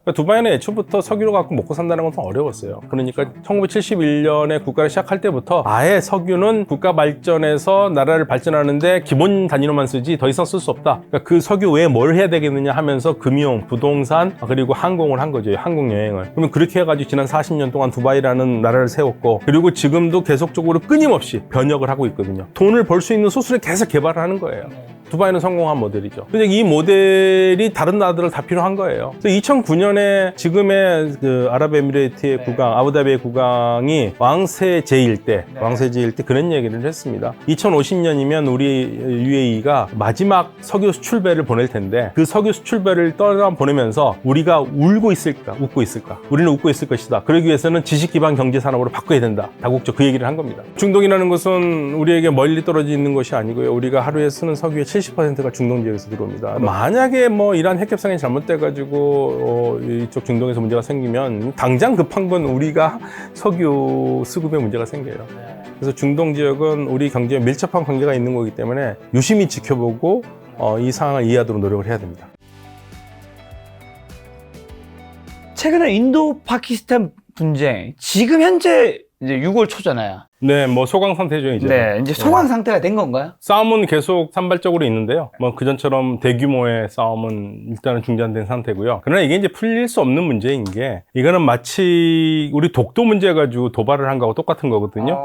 그러니까 두바이는 애초부터 석유를 갖고 먹고 산다는 건 좀 어려웠어요. 그러니까 1971년에 국가를 시작할 때부터 아예 석유는 국가 발전에서 나라를 발전하는데 기본 단위로만 쓰지 더 이상 쓸 수 없다. 그러니까 그 석유 외에 뭘 해야 되겠느냐 하면서 금융, 부동산, 그리고 항공을 한 거죠. 항공 여행을. 그러면 그렇게 해가지고 지난 40년 동안 두바이라는 나라를 세웠고, 그리고 지금도 계속적으로 끊임없이 변혁을 하고 있거든요. 돈을 벌 수 있는 소스를 계속 개발을 하는 거예요. 두바이는 성공한 모델이죠. 근데 이 모델이 다른 나라들은 다 필요한 거예요. 그래서 2009년에 지금의 그 아랍에미레이트의 국왕, 아부다비의 국왕이 왕세 제1 때, 왕세 제1 때 그런 얘기를 했습니다. 2050년이면 우리 UAE가 마지막 석유 수출배를 보낼 텐데 그 석유 수출배를 떠나보내면서 우리가 울고 있을까, 웃고 있을까? 우리는 웃고 있을 것이다. 그러기 위해서는 지식 기반 경제 산업으로 바꿔야 된다. 다국적 그 얘기를 한 겁니다. 중동이라는 것은 우리에게 멀리 떨어져 있는 것이 아니고요. 우리가 하루에 쓰는 석유의 70%가 중동 지역에서 들어옵니다. 만약에 뭐 이란 핵 협상이 잘못돼가지고 이쪽 중동에서 문제가 생기면 당장 급한 건 우리가 석유 수급에 문제가 생겨요. 그래서 중동 지역은 우리 경제에 밀접한 관계가 있는 거기 때문에 유심히 지켜보고 이 상황을 이해하도록 노력을 해야 됩니다. 최근에 인도 파키스탄 분쟁, 지금 현재 이제 6월 초잖아요. 네, 뭐 소강 상태죠 이제. 네, 이제 소강 상태가 된 건가요? 싸움은 계속 산발적으로 있는데요. 뭐 그전처럼 대규모의 싸움은 일단은 중단된 상태고요. 그러나 이게 이제 풀릴 수 없는 문제인 게, 이거는 마치 우리 독도 문제 가지고 도발을 한 거하고 똑같은 거거든요.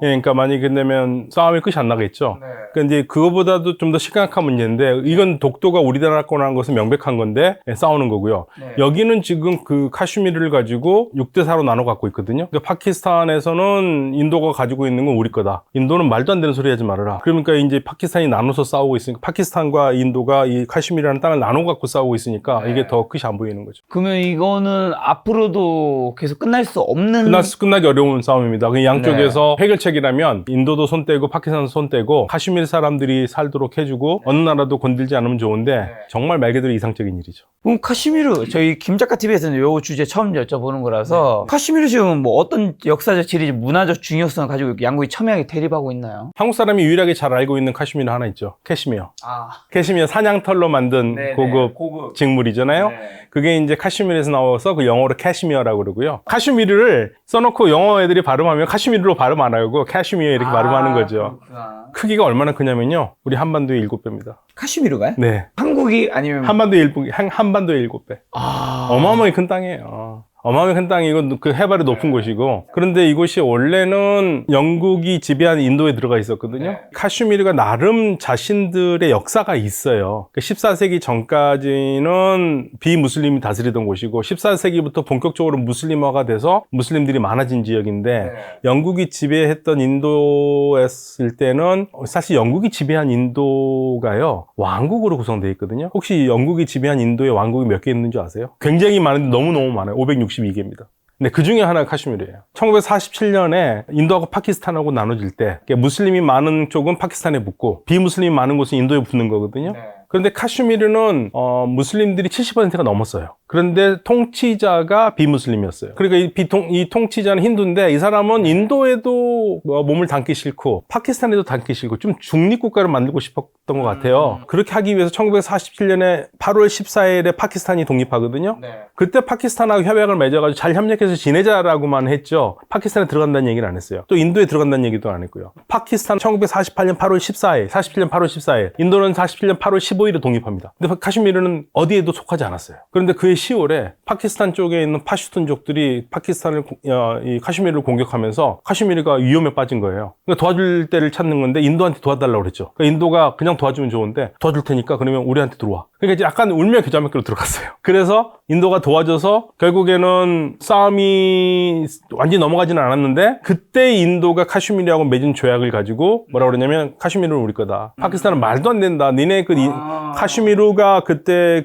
예, 그러니까 만약에 끝내면 싸움이 끝이 안 나겠죠. 네. 근데 그거보다도 좀 더 심각한 문제인데, 이건 독도가 우리나라 거라는 것은 명백한 건데 싸우는 거고요. 네. 여기는 지금 그 카슈미르를 가지고 6대4로 나눠 갖고 있거든요. 그러니까 파키스탄에서는 인도가 가지고 있는 건 우리 거다. 인도는 말도 안 되는 소리 하지 말아라. 그러니까 이제 파키스탄이 나눠서 싸우고 있으니까, 파키스탄과 인도가 이 카슈미르라는 땅을 나눠 갖고 싸우고 있으니까 네. 이게 더 끝이 안 보이는 거죠. 그러면 이거는 앞으로도 계속 끝날 수 없는 끝나기 어려운 싸움입니다. 그 양쪽에서 해결책이라면 인도도 손 떼고 파키스탄도 손 떼고 카슈미르 사람들이 살도록 해주고 어느 나라도 건들지 않으면 좋은데 정말 말 그대로 이상적인 일이죠. 그럼 카슈미르, 저희 김작가 TV에서는 요 주제 처음 여쭤보는 거라서 카슈미르 지금 뭐 어떤 역사적, 지리적, 문화적 중요성을 가지고 양국이 첨예하게 대립하고 있나요? 한국 사람이 유일하게 잘 알고 있는 카슈미르 하나 있죠. 캐시미어. 아, 캐시미어 사냥털로 만든 고급 직물이잖아요. 네. 그게 이제 카슈미르에서 나와서 그 영어로 캐시미어라고 그러고요. 카슈미르를 써놓고 영어 애들이 발음하면 카슈미르로 발음 안 하고 캐시미어 이렇게 발음하는 거죠. 그렇구나. 크기가 얼마나 크냐면요. 우리 한반도의 7배입니다. 카슈미르가요? 네. 한국이 아니면 한반도의 7배. 아, 어마어마하게 큰 땅이에요. 어마어마하게 큰 땅이, 이건 그 해발이 높은 곳이고, 그런데 이곳이 원래는 영국이 지배한 인도에 들어가 있었거든요. 네. 카슈미르가 나름 자신들의 역사가 있어요. 14세기 전까지는 비무슬림이 다스리던 곳이고, 14세기부터 본격적으로 무슬림화가 돼서 무슬림들이 많아진 지역인데, 영국이 지배했던 인도였을 때는 사실 영국이 지배한 인도가요, 왕국으로 구성되어 있거든요. 혹시 영국이 지배한 인도에 왕국이 몇 개 있는 줄 아세요? 굉장히 많은데 너무너무 많아요. 562개입니다. 근데 그 중에 하나가 카슈미르예요. 1947년에 인도하고 파키스탄하고 나눠질 때 무슬림이 많은 쪽은 파키스탄에 붙고 비무슬림이 많은 곳은 인도에 붙는 거거든요. 그런데 카슈미르는 무슬림들이 70%가 넘었어요. 그런데 통치자가 비무슬림이었어요. 그러니까 이 통치자는 힌두인데, 이 사람은 인도에도 몸을 담기 싫고 파키스탄에도 담기 싫고 좀 중립국가를 만들고 싶었던 것 같아요. 그렇게 하기 위해서 1947년에 8월 14일에 파키스탄이 독립하거든요. 그때 파키스탄하고 협약을 맺어가지고 잘 협력해서 지내자라고만 했죠. 파키스탄에 들어간다는 얘기를 안 했어요. 또 인도에 들어간다는 얘기도 안 했고요. 파키스탄 1948년 8월 14일, 47년 8월 14일, 인도는 47년 8월 15일에 독립합니다. 근데 카슈미르는 어디에도 속하지 않았어요. 그런데 그해 10월에 파키스탄 쪽에 있는 파슈툰족들이 이 카슈미르를 공격하면서 카슈미르가 위험에 빠진 거예요. 그러니까 도와줄 때를 찾는 건데 인도한테 도와달라고 그랬죠. 그러니까 인도가 그냥 도와주면 좋은데, 도와줄 테니까 그러면 우리한테 들어와. 그러니까 이제 약간 울며 겨자 먹기로 들어갔어요. 그래서 인도가 도와줘서 결국에는 싸움이 완전히 넘어가지는 않았는데, 그때 인도가 카슈미르하고 맺은 조약을 가지고 뭐라 그러냐면, 카슈미르는 우리 거다. 파키스탄은 말도 안 된다. 니네 카슈미르가 그때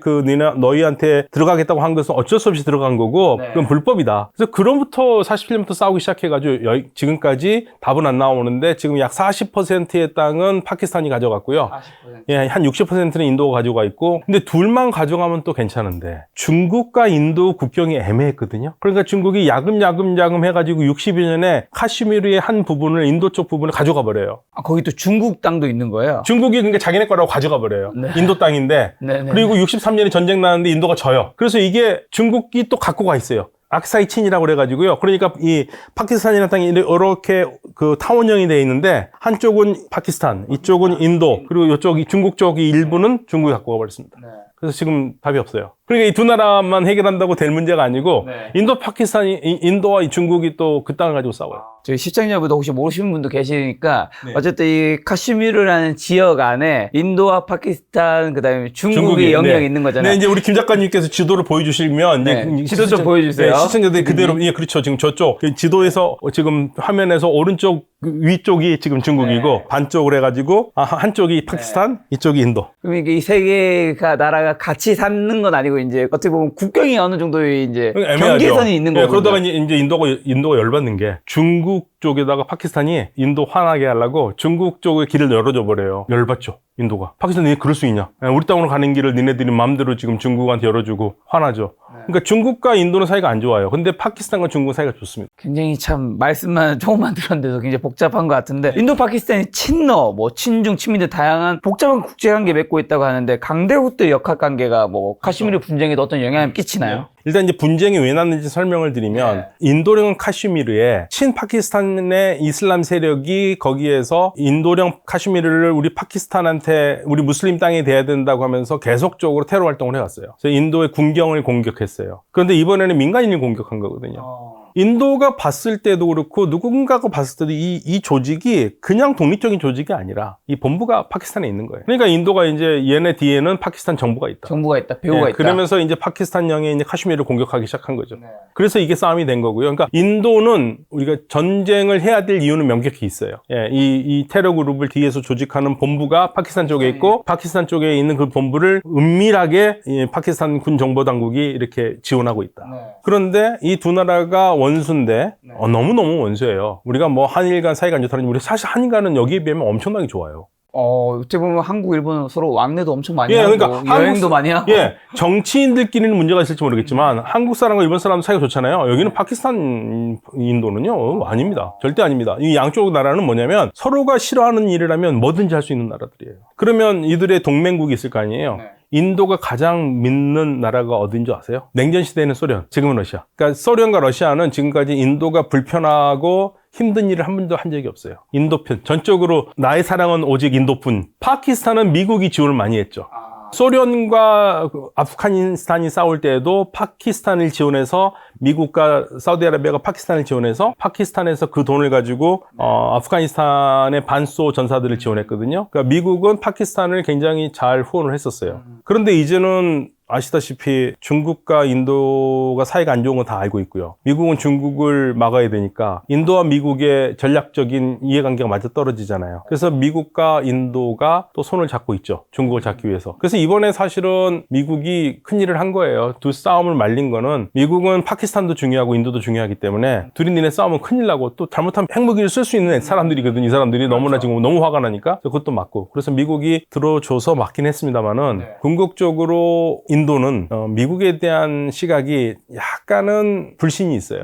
너희한테 들어가겠다고 한 것은 어쩔 수 없이 들어간 거고, 그건 불법이다. 그래서 그로부터 47년부터 싸우기 시작해가지고 지금까지 답은 안 나오는데, 지금 약 40%의 땅은 파키스탄이 가져갔고요. 40%. 예, 한 60%는 인도가 가져가 있고, 근데 둘만 가져가면 또 괜찮은데 중국 중국과 인도 국경이 애매했거든요. 그러니까 중국이 야금야금 해가지고 60여 년에 카슈미르의 한 부분을 인도 쪽 부분을 가져가 버려요. 아, 거기 또 중국 땅도 있는 거예요? 중국이 그러니까 자기네 거라고 가져가 버려요. 네. 인도 땅인데. 네네. 그리고 63년에 전쟁 나는데 인도가 져요. 그래서 이게 중국이 또 갖고 가 있어요. 악사이 친이라고 그래가지고요. 그러니까 이 파키스탄이라는 땅이 이렇게 그 타원형이 돼 있는데 한쪽은 파키스탄, 이쪽은 인도, 그리고 이쪽이 중국 쪽이 일부는 중국이 갖고 가버렸습니다. 네. 그래서 지금 답이 없어요. 그러니까 이 두 나라만 해결한다고 될 문제가 아니고 네. 인도, 파키스탄이, 인도와 이 중국이 또 그 땅을 가지고 싸워요. 저희 시청자분들 혹시 모르시는 분도 계시니까 네. 어쨌든 이 카슈미르라는 지역 안에 인도와 파키스탄 그다음에 중국이 중국이, 영역이 네. 있는 거잖아요. 네, 이제 우리 김 작가님께서 지도를 보여주시면 네, 이제 지도 좀 보여주세요. 네, 시청자들이 그대로 예, 그렇죠. 지금 저쪽 그 지도에서 지금 화면에서 오른쪽 위쪽이 지금 중국이고 네. 반쪽으로 해가지고 한쪽이 파키스탄, 이쪽이 인도. 그럼 이게 이 세 개가 나라가 같이 사는 건 아니고 이제 어떻게 보면 국경이 어느 정도의 이제 애매하죠. 경계선이 있는 네, 거거든요. 그러다가 이제 인도가 열받는 게 중국 쪽에다가 파키스탄이 인도 화나게 하려고 중국 쪽에 길을 열어줘 버려요. 열받죠. 인도가. 파키스탄이 그럴 수 있냐? 우리 땅으로 가는 길을 니네들이 마음대로 지금 중국한테 열어주고 화나죠. 그러니까 중국과 인도는 사이가 안 좋아요. 근데 파키스탄과 중국은 사이가 좋습니다. 굉장히 참 말씀만 조금만 들었는데도 굉장히 복잡한 것 같은데 인도 파키스탄이 친러, 뭐 친중, 친미 등 다양한 복잡한 국제관계 맺고 있다고 하는데 강대국들 역학관계가 뭐 카슈미르 분쟁에도 어떤 영향을 끼치나요? 일단 이제 분쟁이 왜 났는지 설명을 드리면 인도령 카슈미르에 친파키스탄의 이슬람 세력이 거기에서 인도령 카슈미르를 우리 파키스탄한테 우리 무슬림 땅이 돼야 된다고 하면서 계속적으로 테러 활동을 해왔어요. 그래서 인도의 군경을 공격했어요. 그런데 이번에는 민간인을 공격한 거거든요. 인도가 봤을 때도 그렇고 누군가가 봤을 때도 이 조직이 그냥 독립적인 조직이 아니라 이 본부가 파키스탄에 있는 거예요. 그러니까 인도가 이제 얘네 뒤에는 파키스탄 정부가 있다. 정부가 있다, 배후가 있다. 그러면서 이제 파키스탄령이 이제 카슈미르를 공격하기 시작한 거죠. 그래서 이게 싸움이 된 거고요. 그러니까 인도는 우리가 전쟁을 해야 될 이유는 명백히 있어요. 예, 이 테러 그룹을 뒤에서 조직하는 본부가 파키스탄 쪽에 있고 파키스탄 쪽에 있는 그 본부를 은밀하게 이 파키스탄 군 정보 당국이 이렇게 지원하고 있다. 그런데 이 두 나라가 원수인데 너무너무 원수예요. 우리가 뭐 한일 간 사이가 안 좋다는 우리 사실 한일 간은 여기에 비하면 엄청나게 좋아요. 어떻게 보면 한국, 일본은 서로 왕래도 엄청 많이 예, 하고 그러니까 여행도 많이 하고 예, 정치인들끼리는 문제가 있을지 모르겠지만 한국 사람과 일본 사람 사이가 좋잖아요. 여기는 파키스탄, 인도는요 아닙니다. 절대 아닙니다. 이 양쪽 나라는 뭐냐면 서로가 싫어하는 일을 하면 뭐든지 할 수 있는 나라들이에요. 그러면 이들의 동맹국이 있을 거 아니에요. 인도가 가장 믿는 나라가 어딘 줄 아세요? 냉전 시대에는 소련, 지금은 러시아. 그러니까 소련과 러시아는 지금까지 인도가 불편하고 힘든 일을 한 번도 한 적이 없어요. 인도편. 전적으로 나의 사랑은 오직 인도뿐. 파키스탄은 미국이 지원을 많이 했죠. 소련과 아프가니스탄이 싸울 때에도 파키스탄을 지원해서 미국과 사우디아라비아가 파키스탄을 지원해서 파키스탄에서 그 돈을 가지고 아프가니스탄의 반소 전사들을 지원했거든요. 그러니까 미국은 파키스탄을 굉장히 잘 후원을 했었어요. 그런데 이제는 아시다시피 중국과 인도가 사이가 안 좋은 건 다 알고 있고요. 미국은 중국을 막아야 되니까 인도와 미국의 전략적인 이해관계가 맞아떨어지잖아요. 그래서 미국과 인도가 또 손을 잡고 있죠. 중국을 잡기 위해서. 그래서 이번에 사실은 미국이 큰일을 한 거예요. 두 싸움을 말린 거는 미국은 파키스탄도 중요하고 인도도 중요하기 때문에 둘이 니네 싸우면 큰일 나고 또 잘못하면 핵무기를 쓸 수 있는 사람들이거든요. 이 사람들이 너무나 지금 너무 화가 나니까 그것도 맞고. 그래서 미국이 들어줘서 맞긴 했습니다만은 궁극적으로 인도는 미국에 대한 시각이 약간은 불신이 있어요.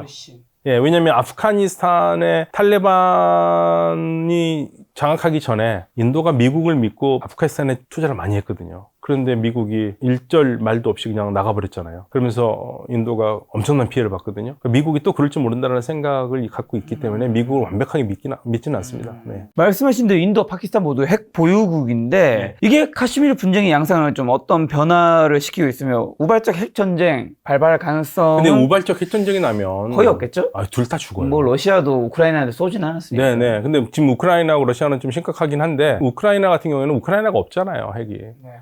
예, 왜냐면 아프가니스탄의 탈레반이 장악하기 전에 인도가 미국을 믿고 아프가니스탄에 투자를 많이 했거든요. 그런데 미국이 일절 말도 없이 그냥 나가버렸잖아요. 그러면서 인도가 엄청난 피해를 봤거든요. 미국이 또 그럴 줄 모른다는 생각을 갖고 있기 때문에 미국을 완벽하게 믿지는 않습니다. 네. 말씀하신 대로 인도, 파키스탄 모두 핵 보유국인데 이게 카슈미르 분쟁의 양상을 좀 어떤 변화를 시키고 있으며 우발적 핵 전쟁 발발할 가능성은 근데 우발적 핵 전쟁이 나면 거의 없겠죠? 둘 다 죽어요. 뭐 러시아도 우크라이나한테 쏘진 않았으니까. 네네. 근데 지금 우크라이나하고 러시아는 좀 심각하긴 한데 우크라이나 같은 경우에는 우크라이나가 없잖아요, 핵이.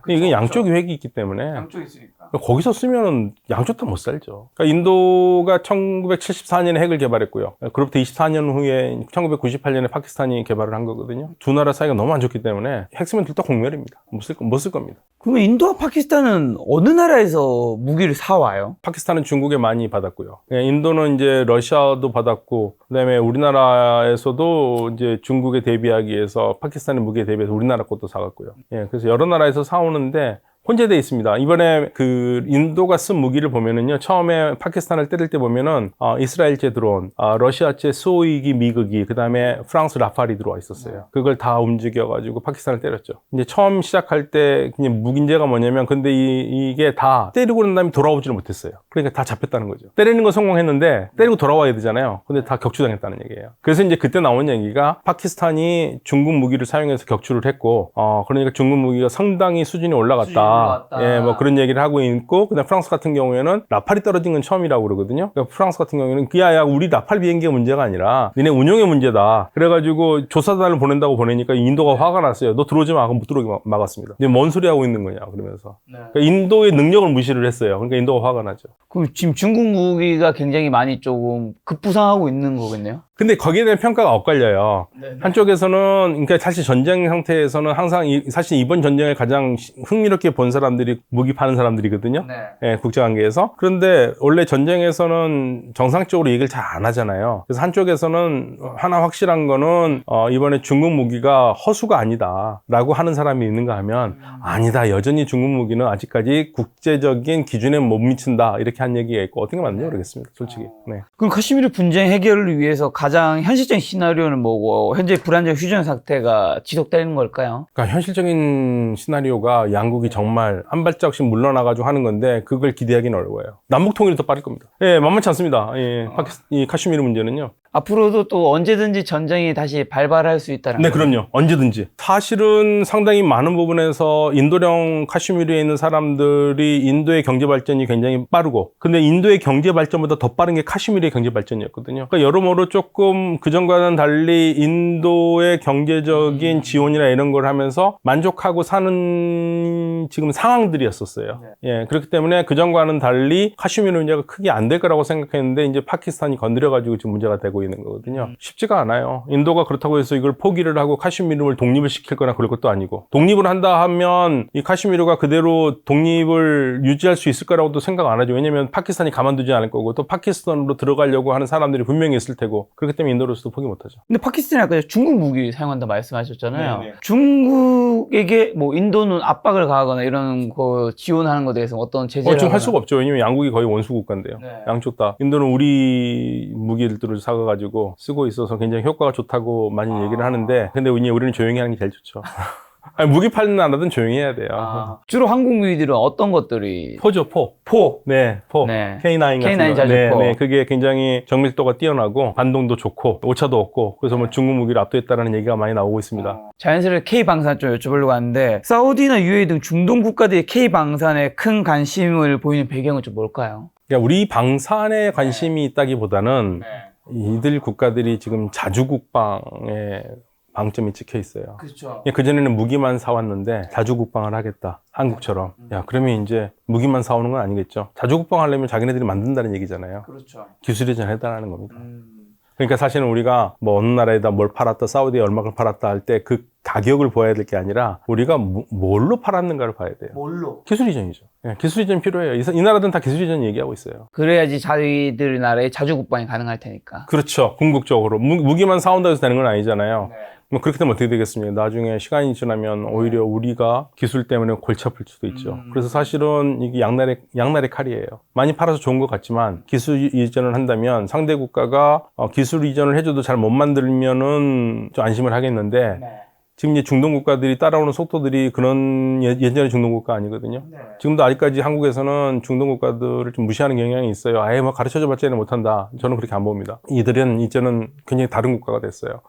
이게 양쪽이 핵이 있기 때문에 양쪽이 있으니까. 거기서 쓰면은 양쪽 다 못 살죠. 그러니까 인도가 1974년에 핵을 개발했고요. 그로부터 24년 후에 1998년에 파키스탄이 개발을 한 거거든요. 두 나라 사이가 너무 안 좋기 때문에 핵 쓰면 둘 다 공멸입니다. 못 쓸 겁니다. 그러면 인도와 파키스탄은 어느 나라에서 무기를 사와요? 파키스탄은 중국에 많이 받았고요. 인도는 이제 러시아도 받았고, 그다음에 우리나라에서도 이제 중국에 대비하기 위해서 파키스탄의 무기에 대비해서 우리나라 것도 사갔고요. 예, 그래서 여러 나라에서 사오는데 혼재되어 있습니다. 이번에 그 인도가 쓴 무기를 보면은요, 처음에 파키스탄을 때릴 때 보면은 이스라엘제 드론, 러시아제 수호이기 미그기, 그 다음에 프랑스 라팔이 들어와 있었어요. 그걸 다 움직여가지고 파키스탄을 때렸죠. 이제 처음 시작할 때 그냥 무기인제가 뭐냐면, 근데 이게 다 때리고 난 다음에 돌아오지를 못했어요. 그러니까 다 잡혔다는 거죠. 때리는 건 성공했는데 때리고 돌아와야 되잖아요. 근데 다 격추당했다는 얘기예요. 그래서 이제 그때 나온 얘기가 파키스탄이 중국 무기를 사용해서 격추를 했고, 그러니까 중국 무기가 상당히 수준이 올라갔다. 예, 뭐 그런 얘기를 하고 있고, 그다음 프랑스 같은 경우에는 라팔이 떨어진 건 처음이라고 그러거든요. 그러니까 프랑스 같은 경우에는 야, 우리 라팔 비행기가 문제가 아니라 니네 운용의 문제다. 그래가지고 조사단을 보낸다고 보내니까 인도가 화가 났어요. 너 들어오지 마. 하고 못 들어오게 막았습니다. 근데 뭔 소리 하고 있는 거냐 그러면서. 그러니까 인도의 능력을 무시를 했어요. 그러니까 인도가 화가 나죠. 그럼 지금 중국 무기가 굉장히 많이 조금 급부상하고 있는 거겠네요? 근데 거기에 대한 평가가 엇갈려요. 한쪽에서는, 그러니까 사실 전쟁 상태에서는 항상 사실 이번 전쟁을 가장 흥미롭게 본 사람들이 무기 파는 사람들이거든요. 예, 국제관계에서. 그런데 원래 전쟁에서는 정상적으로 얘기를 잘 안 하잖아요. 그래서 한쪽에서는 하나 확실한 거는 이번에 중국 무기가 허수가 아니다 라고 하는 사람이 있는가 하면 아니다. 여전히 중국 무기는 아직까지 국제적인 기준에 못 미친다. 이렇게 한 얘기가 있고 어떤 게 맞는지 모르겠습니다. 솔직히. 네. 그럼 카슈미르 분쟁 해결을 위해서 가장 현실적인 시나리오는 뭐고 현재 불안정 휴전 상태가 지속되는 걸까요? 그러니까 현실적인 시나리오가 양국이 정말 한 발짝씩 물러나가지고 하는 건데 그걸 기대하기는 어려워요. 남북 통일이 더 빠를 겁니다. 예, 만만치 않습니다. 예, 이 카슈미르 문제는요. 앞으로도 또 언제든지 전쟁이 다시 발발할 수 있다는 네, 그럼요. 언제든지. 사실은 상당히 많은 부분에서 인도령 카슈미르에 있는 사람들이 인도의 경제 발전이 굉장히 빠르고, 근데 인도의 경제 발전보다 더 빠른 게 카슈미르의 경제 발전이었거든요. 그러니까 여러모로 조금 그전과는 달리 인도의 경제적인 지원이나 이런 걸 하면서 만족하고 사는 지금 상황들이었었어요. 예, 그렇기 때문에 그전과는 달리 카슈미르 문제가 크게 안 될 거라고 생각했는데 이제 파키스탄이 건드려가지고 지금 문제가 되고 있는 거거든요. 쉽지가 않아요. 인도가 그렇다고 해서 이걸 포기를 하고 카슈미르를 독립을 시킬 거나 그럴 것도 아니고, 독립을 한다 하면 이 카슈미르가 그대로 독립을 유지할 수 있을 거라고도 생각 안 하죠. 왜냐면 파키스탄이 가만두지 않을 거고 또 파키스탄으로 들어가려고 하는 사람들이 분명히 있을 테고, 그렇기 때문에 인도로서도 포기 못 하죠. 근데 파키스탄이 아까 중국 무기 사용한다 말씀하셨잖아요. 네네. 중국에게 뭐 인도는 압박을 가하거나 이런 거 지원하는 것에 대해서 어떤 제재를 지금 할 하거나. 수가 없죠. 왜냐면 양국이 거의 원수 국가인데요. 네. 양쪽 다. 인도는 우리 무기들을 사가지고 쓰고 있어서 굉장히 효과가 좋다고 많이 얘기를 하는데, 근데 우리는 조용히 하는 게 제일 좋죠. 아니, 무기 파는 나라든 조용히 해야 돼요. 주로 한국 무기들은 어떤 것들이? 포죠, 포. 네, 포. 네. K9 같은 K9 거. 자주포. 네, 그게 굉장히 정밀도가 뛰어나고 반동도 좋고 오차도 없고, 그래서 뭐 중국 무기를 압도했다라는 얘기가 많이 나오고 있습니다. 자연스레 K방산 좀 여쭤보려고 하는데, 사우디나 UAE 등 중동 국가들이 K방산에 큰 관심을 보이는 배경은 좀 뭘까요? 그러니까 우리 방산에 관심이 있다기보다는 이들 국가들이 지금 자주국방에 방점이 찍혀 있어요. 그렇죠. 그전에는 무기만 사왔는데 자주국방을 하겠다. 한국처럼. 야, 그러면 이제 무기만 사오는 건 아니겠죠. 자주국방 하려면 자기네들이 만든다는 얘기잖아요. 그렇죠. 기술이전 해달라는 겁니다. 그러니까 사실은 우리가 뭐 어느 나라에다 뭘 팔았다, 사우디에 얼마를 팔았다 할 때 그 가격을 보아야 될 게 아니라 우리가 뭘로 팔았는가를 봐야 돼요. 뭘로? 기술이전이죠. 예, 기술이전 필요해요. 이 나라들은 다 기술이전 얘기하고 있어요. 그래야지 자기들 나라의 자주국방이 가능할 테니까. 그렇죠. 궁극적으로. 무기만 사온다고 해서 되는 건 아니잖아요. 뭐 그렇게 되면 어떻게 되겠습니까? 나중에 시간이 지나면 오히려 우리가 기술 때문에 골치 아플 수도 있죠. 그래서 사실은 이게 양날의 칼이에요. 많이 팔아서 좋은 것 같지만 기술 이전을 한다면 상대 국가가 기술 이전을 해줘도 잘 못 만들면은 좀 안심을 하겠는데, 지금 이제 중동 국가들이 따라오는 속도들이 그런 예전의 중동 국가 아니거든요. 지금도 아직까지 한국에서는 중동 국가들을 좀 무시하는 경향이 있어요. 아예 뭐 가르쳐줘봤자 얘는 못한다. 저는 그렇게 안 봅니다. 이들은 이제는 굉장히 다른 국가가 됐어요.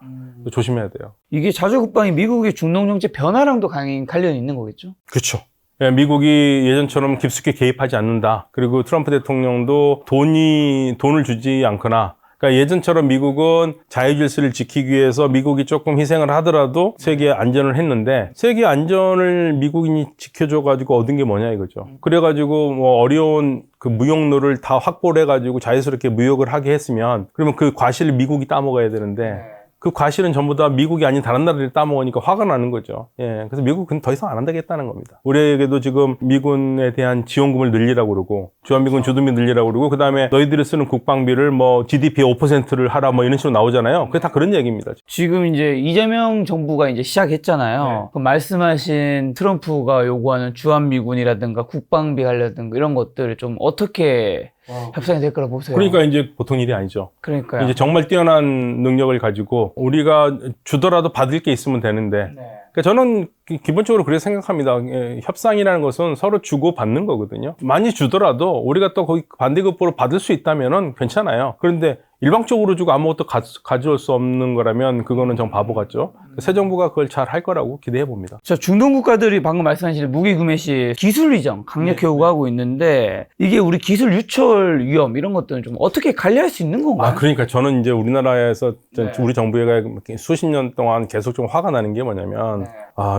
조심해야 돼요. 이게 자주국방이 미국의 중동 정책 변화랑도 강한 관련이 있는 거겠죠? 그렇죠. 예, 미국이 예전처럼 깊숙이 개입하지 않는다. 그리고 트럼프 대통령도 돈을 주지 않거나, 그러니까 예전처럼 미국은 자유질서를 지키기 위해서 미국이 조금 희생을 하더라도 세계 안전을 했는데, 세계 안전을 미국인이 지켜줘가지고 얻은 게 뭐냐 이거죠. 그래가지고 뭐 어려운 그 무역로를 다 확보를 해가지고 자유스럽게 무역을 하게 했으면, 그러면 그 과실을 미국이 따먹어야 되는데, 그 과실은 전부 다 미국이 아닌 다른 나라들이 따먹으니까 화가 나는 거죠. 예, 그래서 미국은 더 이상 안 한다겠다는 겁니다. 우리에게도 지금 미군에 대한 지원금을 늘리라고 그러고 주한미군 주둔비 늘리라고 그러고 그다음에 너희들이 쓰는 국방비를 뭐 GDP의 5%를 하라 뭐 이런 식으로 나오잖아요. 그게 다 그런 얘기입니다. 지금 이제 이재명 정부가 이제 시작했잖아요. 네. 그 말씀하신 트럼프가 요구하는 주한미군이라든가 국방비 관련된 이런 것들을 좀 어떻게 협상이 될 거라 보세요? 그러니까 이제 보통 일이 아니죠. 그러니까요. 이제 정말 뛰어난 능력을 가지고 우리가 주더라도 받을 게 있으면 되는데 네. 그러니까 저는 기본적으로 그렇게 생각합니다. 예, 협상이라는 것은 서로 주고 받는 거거든요. 많이 주더라도 우리가 또 거기 반대급부로 받을 수 있다면은 괜찮아요. 그런데 일방적으로 주고 아무것도 가져올 수 없는 거라면 그거는 정 바보 같죠. 새 정부가 그걸 잘 할 거라고 기대해 봅니다. 자, 중동 국가들이 방금 말씀하신 무기 구매 시 기술 이전 강력히 네. 요구하고 있는데 이게 우리 기술 유출 위험 이런 것들은 좀 어떻게 관리할 수 있는 건가요? 그러니까 저는 이제 우리나라에서 네. 우리 정부가 수십 년 동안 계속 좀 화가 나는 게 뭐냐면 네.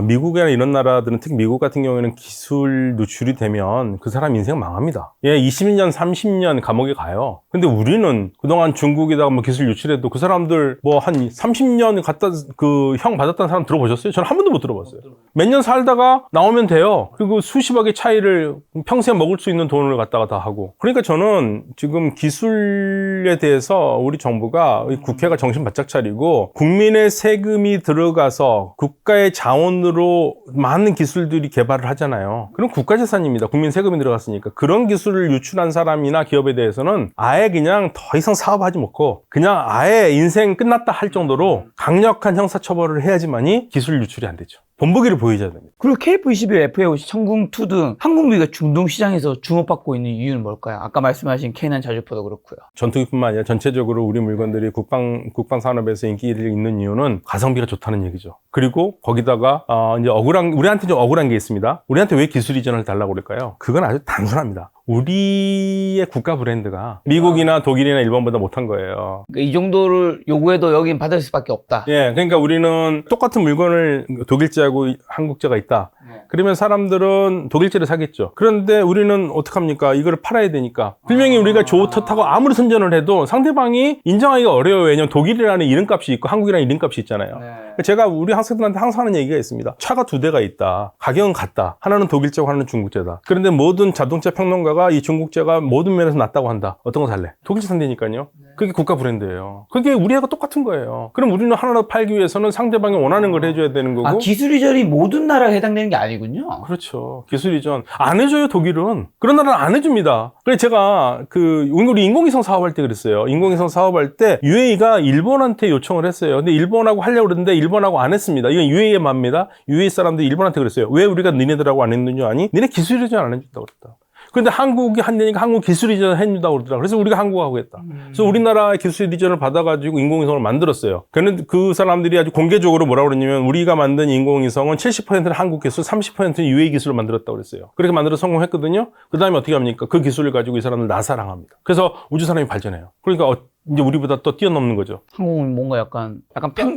미국이나 이런 나라들은 특히 미국 같은 경우에는 기술 누출이 되면 그 사람 인생 망합니다. 예, 20년, 30년 감옥에 가요. 근데 우리는 그동안 중국에다가 뭐 기술 유출해도 그 사람들 뭐 한 30년 갖다 그 형 받았다는 사람 들어보셨어요? 저는 한 번도 못 들어봤어요. 몇 년 살다가 나오면 돼요. 그리고 수십억의 차이를 평생 먹을 수 있는 돈을 갖다가 다 하고. 그러니까 저는 지금 기술에 대해서 우리 정부가 국회가 정신 바짝 차리고 국민의 세금이 들어가서 국가의 자원으로 많은 기술들이 개발을 하잖아요. 그럼 국가재산입니다. 국민 세금이 들어갔으니까. 그런 기술을 유출한 사람이나 기업에 대해서는 아예 그냥 더 이상 사업하지 않고 그냥 아예 인생 끝났다 할 정도로 강력한 형사처벌을 해야지만이 기술 유출이 안 되죠. 본보기를 보여줘야 됩니다. 그리고 KF-21, FA-50, 청궁2 등 한국무기가 중동 시장에서 주목받고 있는 이유는 뭘까요? 아까 말씀하신 K9 자주포도 그렇고요. 전투기뿐만 아니라 전체적으로 우리 물건들이 국방 산업에서 인기를 있는 이유는 가성비가 좋다는 얘기죠. 그리고 거기다가 이제 우리한테 좀 억울한 게 있습니다. 우리한테 왜 기술 이전을 달라고 그럴까요? 그건 아주 단순합니다. 우리의 국가 브랜드가 미국이나 독일이나 일본보다 못한 거예요. 그러니까 이 정도를 요구해도 여긴 받을 수밖에 없다. 예, 그러니까 우리는 똑같은 물건을 독일제하고 한국제가 있다. 그러면 사람들은 독일제를 사겠죠. 그런데 우리는 어떡합니까? 이거를 팔아야 되니까. 분명히 우리가 좋다고 아무리 선전을 해도 상대방이 인정하기가 어려워요. 왜냐면 독일이라는 이름값이 있고 한국이라는 이름값이 있잖아요. 제가 우리 학생들한테 항상 하는 얘기가 있습니다. 차가 두 대가 있다. 가격은 같다. 하나는 독일제고 하나는 중국제다. 그런데 모든 자동차 평론가가 이 중국제가 모든 면에서 낫다고 한다. 어떤 거 살래? 독일제 산다니까요. 그게 국가 브랜드예요. 그게 우리하고 똑같은 거예요. 그럼 우리는 하나로 팔기 위해서는 상대방이 원하는 걸 해줘야 되는 거고. 기술 이전이 모든 나라에 해당되는 게 아니군요. 그렇죠. 기술 이전. 안 해줘요, 독일은. 그런 나라는 안 해줍니다. 그래서 제가 우리 인공위성 사업할 때 그랬어요. 인공위성 사업할 때 UAE가 일본한테 요청을 했어요. 근데 일본하고 하려고 그랬는데 일본하고 안 했습니다. 이건 UAE의 맘입니다. UAE 사람들이 일본한테 그랬어요. 왜 우리가 니네들하고 안 했는 줄 아니? 니네 기술 이전 안 해준다고 그랬다. 근데 한국이 한다니까 한국 기술 이전을 해준다고 그러더라고요. 그래서 우리가 한국하고 했다. 그래서 우리나라 기술 이전을 받아가지고 인공위성을 만들었어요. 그런데 그 사람들이 아주 공개적으로 뭐라고 그러냐면 우리가 만든 인공위성은 70%는 한국 기술, 30%는 UAE 기술을 만들었다고 그랬어요. 그렇게 만들어서 성공했거든요. 그 다음에 어떻게 합니까? 그 기술을 가지고 이 사람들 나사랑 합니다. 그래서 우주사람이 발전해요. 그러니까 이제 우리보다 또 뛰어넘는 거죠. 한국은 뭔가 약간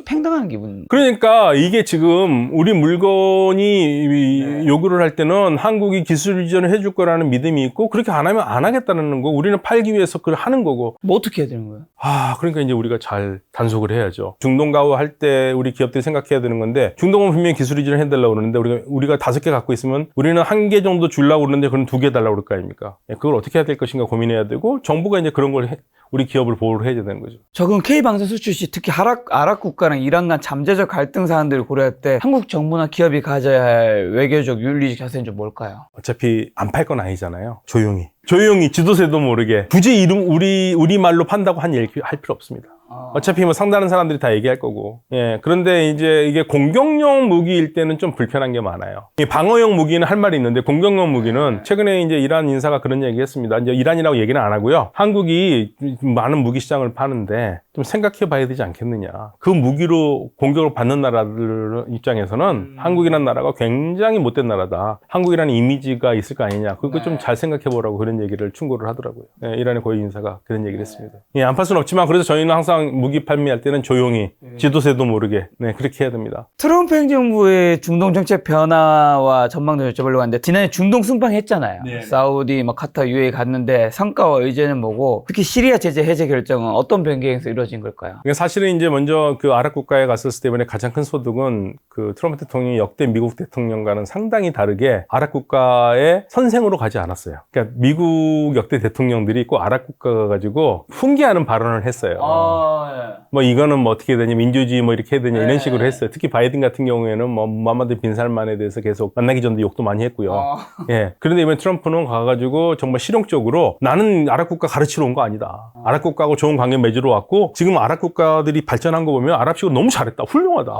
팽당한 기분. 그러니까 이게 지금 우리 물건이 요구를 할 때는 한국이 기술 이전을 해줄 거라는 믿음이 있고 그렇게 안 하면 안 하겠다는 거고 우리는 팔기 위해서 그걸 하는 거고. 뭐 어떻게 해야 되는 거예요? 그러니까 이제 우리가 잘 단속을 해야죠. 중동 가고 할 때 우리 기업들이 생각해야 되는 건데 중동은 분명히 기술 이전을 해달라고 그러는데 우리가 5개 갖고 있으면 우리는 1개 정도 주려고 그러는데 그건 2개 달라고 그럴 거 아닙니까? 그걸 어떻게 해야 될 것인가 고민해야 되고 정부가 이제 그런 걸 우리 기업을 보호를 해야 되는 거죠. 적은 K방산 수출 시 특히 아랍 국가랑 이란 간 잠재적 갈등 사안들을 고려할 때 한국 정부나 기업이 가져야 할 외교적 윤리적 자세는 좀 뭘까요? 어차피 안 팔 건 아니잖아요. 조용히 지도새도 모르게 굳이 우리 말로 판다고 할 필요 없습니다. 어차피 뭐 상다른 사람들이 다 얘기할 거고. 예. 그런데 이제 이게 공격용 무기일 때는 좀 불편한 게 많아요. 이 방어용 무기는 할 말이 있는데 공격용 무기는 최근에 이제 이란 인사가 그런 얘기 했습니다. 이제 이란이라고 얘기는 안 하고요. 한국이 많은 무기 시장을 파는데 좀 생각해 봐야 되지 않겠느냐. 그 무기로 공격을 받는 나라들 입장에서는 한국이라는 나라가 굉장히 못된 나라다. 한국이라는 이미지가 있을 거 아니냐. 그거 좀 잘 생각해 보라고 그런 얘기를 충고를 하더라고요. 예, 이란의 고위 인사가 그런 얘기를 했습니다. 예, 안 팔 수는 없지만 그래서 저희는 항상 상대방 무기 판매할 때는 조용히 지도세도 모르게 그렇게 해야 됩니다. 트럼프 행정부의 중동 정책 변화와 전망도 여쭤보려고 하는데 지난해 중동 순방했잖아요. 네. 사우디, 카타르, UAE 갔는데 성과와 의제는 뭐고 특히 시리아 제재 해제 결정은 어떤 변경에서 이루어진 걸까요? 사실은 이제 먼저 그 아랍 국가에 갔었을 때문에 가장 큰 소득은 그 트럼프 대통령이 역대 미국 대통령과는 상당히 다르게 아랍 국가의 선생으로 가지 않았어요. 그러니까 미국 역대 대통령들이 꼭 아랍 국가 가지고 훈계하는 발언을 했어요. 뭐 이거는 뭐 어떻게 되냐, 민주주의 뭐 이렇게 해야 되냐 이런 식으로 했어요. 특히 바이든 같은 경우에는 뭐 무함마드 빈 살만에 대해서 계속 만나기 전도 욕도 많이 했고요. 예. 그런데 이번에 트럼프는 가가지고 정말 실용적으로 나는 아랍 국가 가르치러 온 거 아니다. 아랍 국가하고 좋은 관계 맺으러 왔고 지금 아랍 국가들이 발전한 거 보면 아랍식으로 너무 잘했다. 훌륭하다.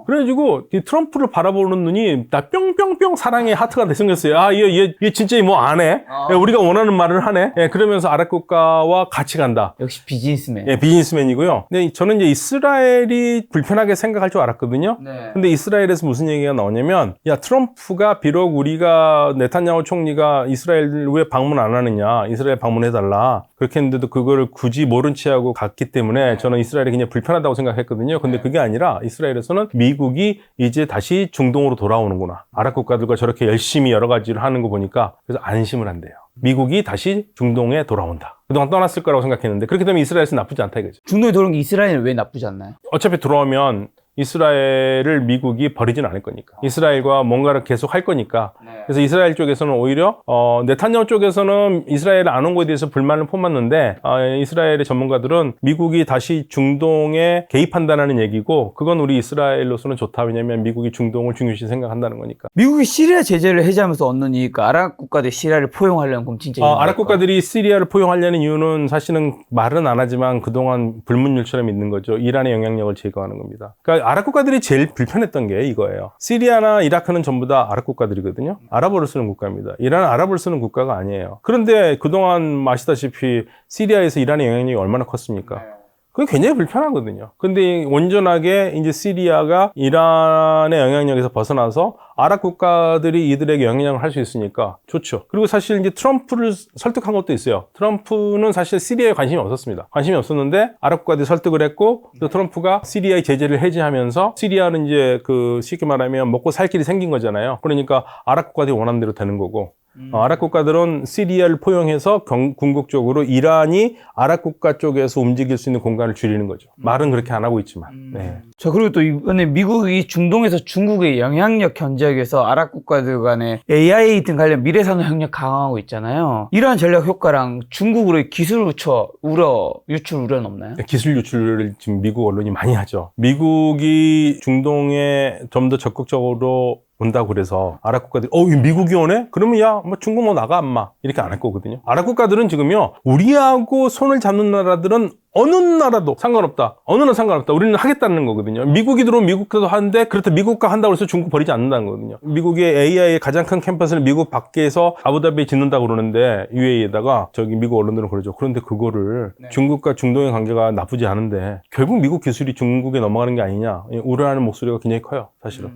그래가지고 이 트럼프를 바라보는 눈이 다 뿅뿅뿅 사랑의 하트가 생겼어요. 아, 얘 진짜 뭐 안 해. 우리가 원하는 말을 하네. 예, 그러면서 아랍 국가와 같이 간다. 역시 비즈니스맨. 예, 비즈니스맨이고요. 근데 저는 이제 이스라엘이 불편하게 생각할 줄 알았거든요. 네. 근데 이스라엘에서 무슨 얘기가 나오냐면, 야, 트럼프가 비록 우리가 네타냐후 총리가 이스라엘 왜 방문 안 하느냐, 이스라엘 방문해달라. 그렇게 했는데도 그거를 굳이 모른 채 하고 갔기 때문에 저는 이스라엘이 그냥 불편하다고 생각했거든요. 근데 그게 아니라 이스라엘에서는 미국이 이제 다시 중동으로 돌아오는구나. 아랍 국가들과 저렇게 열심히 여러 가지를 하는 거 보니까 그래서 안심을 한대요. 미국이 다시 중동에 돌아온다. 그동안 떠났을 거라고 생각했는데 그렇게 되면 이스라엘에서 나쁘지 않다 이거죠. 중동에 들어온 게 이스라엘은 왜 나쁘지 않나요? 어차피 들어오면 이스라엘을 미국이 버리진 않을 거니까. 이스라엘과 뭔가를 계속 할 거니까. 그래서 이스라엘 쪽에서는 오히려 네타냐후 쪽에서는 이스라엘 안 온 거에 대해서 불만을 품었는데 이스라엘의 전문가들은 미국이 다시 중동에 개입한다는 얘기고 그건 우리 이스라엘로서는 좋다. 왜냐하면 미국이 중동을 중요시 생각한다는 거니까. 미국이 시리아 제재를 해제하면서 얻는 이익, 아랍 국가들 시리아를 포용하려면 그럼 진짜 아랍 국가들이 시리아를 포용하려는 이유는 사실은 말은 안 하지만 그동안 불문율처럼 있는 거죠. 이란의 영향력을 제거하는 겁니다. 그러니까 아랍 국가들이 제일 불편했던 게 이거예요. 시리아나 이라크는 전부 다 아랍 국가들이거든요. 아랍어를 쓰는 국가입니다. 이란은 아랍어를 쓰는 국가가 아니에요. 그런데 그동안 아시다시피 시리아에서 이란의 영향력이 얼마나 컸습니까? 그게 굉장히 불편하거든요. 근데 온전하게 이제 시리아가 이란의 영향력에서 벗어나서 아랍 국가들이 이들에게 영향을 할 수 있으니까 좋죠. 그리고 사실 이제 트럼프를 설득한 것도 있어요. 트럼프는 사실 시리아에 관심이 없었습니다. 관심이 없었는데 아랍 국가들이 설득을 했고 또 트럼프가 시리아의 제재를 해제하면서 시리아는 이제 그 쉽게 말하면 먹고 살 길이 생긴 거잖아요. 그러니까 아랍 국가들이 원하는 대로 되는 거고 아랍 국가들은 시리아를 포용해서 궁극적으로 이란이 아랍 국가 쪽에서 움직일 수 있는 공간을 줄이는 거죠. 말은 그렇게 안 하고 있지만. 네. 자, 그리고 또 이번에 미국이 중동에서 중국의 영향력 견제하기 위해서 아랍 국가들 간에 AI 등 관련 미래산업 협력 강화하고 있잖아요. 이러한 전략 효과랑 중국으로의 기술 유출 우려는 없나요? 기술 유출을 지금 미국 언론이 많이 하죠. 미국이 중동에 좀 더 적극적으로 온다고 그래서 아랍 국가들이 미국이 오네? 그러면 야, 뭐 중국 뭐 나가 엄마 이렇게 안 할 거거든요. 아랍 국가들은 지금요 우리하고 손을 잡는 나라들은 어느 나라도 상관없다. 어느 나라 상관없다. 우리는 하겠다는 거거든요. 미국이 들어오면 미국도 하는데 그렇다 미국과 한다고 해서 중국 버리지 않는다는 거거든요. 미국의 AI의 가장 큰 캠퍼스를 미국 밖에서 아부다비에 짓는다고 그러는데 UAE에다가 저기 미국 언론들은 그러죠. 그런데 그거를 중국과 중동의 관계가 나쁘지 않은데 결국 미국 기술이 중국에 넘어가는 게 아니냐 우려하는 목소리가 굉장히 커요. 사실은.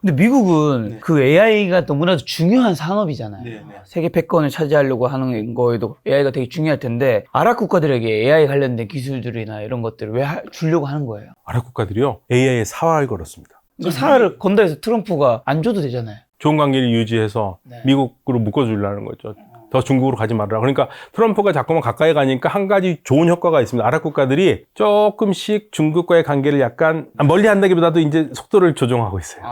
근데 미국은 그 AI가 너무나도 중요한 산업이잖아요. 세계 패권을 차지하려고 하는 거에도 AI가 되게 중요할 텐데 아랍 국가들에게 AI 관련된 기술들이나 이런 것들을 왜 주려고 하는 거예요? 아랍 국가들이요 AI에 사활을 걸었습니다. 그 사활을 건다 해서 트럼프가 안 줘도 되잖아요. 좋은 관계를 유지해서 미국으로 묶어주려는 거죠. 더 중국으로 가지 말라. 그러니까 트럼프가 자꾸만 가까이 가니까 한 가지 좋은 효과가 있습니다. 아랍 국가들이 조금씩 중국과의 관계를 약간 멀리 한다기보다도 이제 속도를 조정하고 있어요.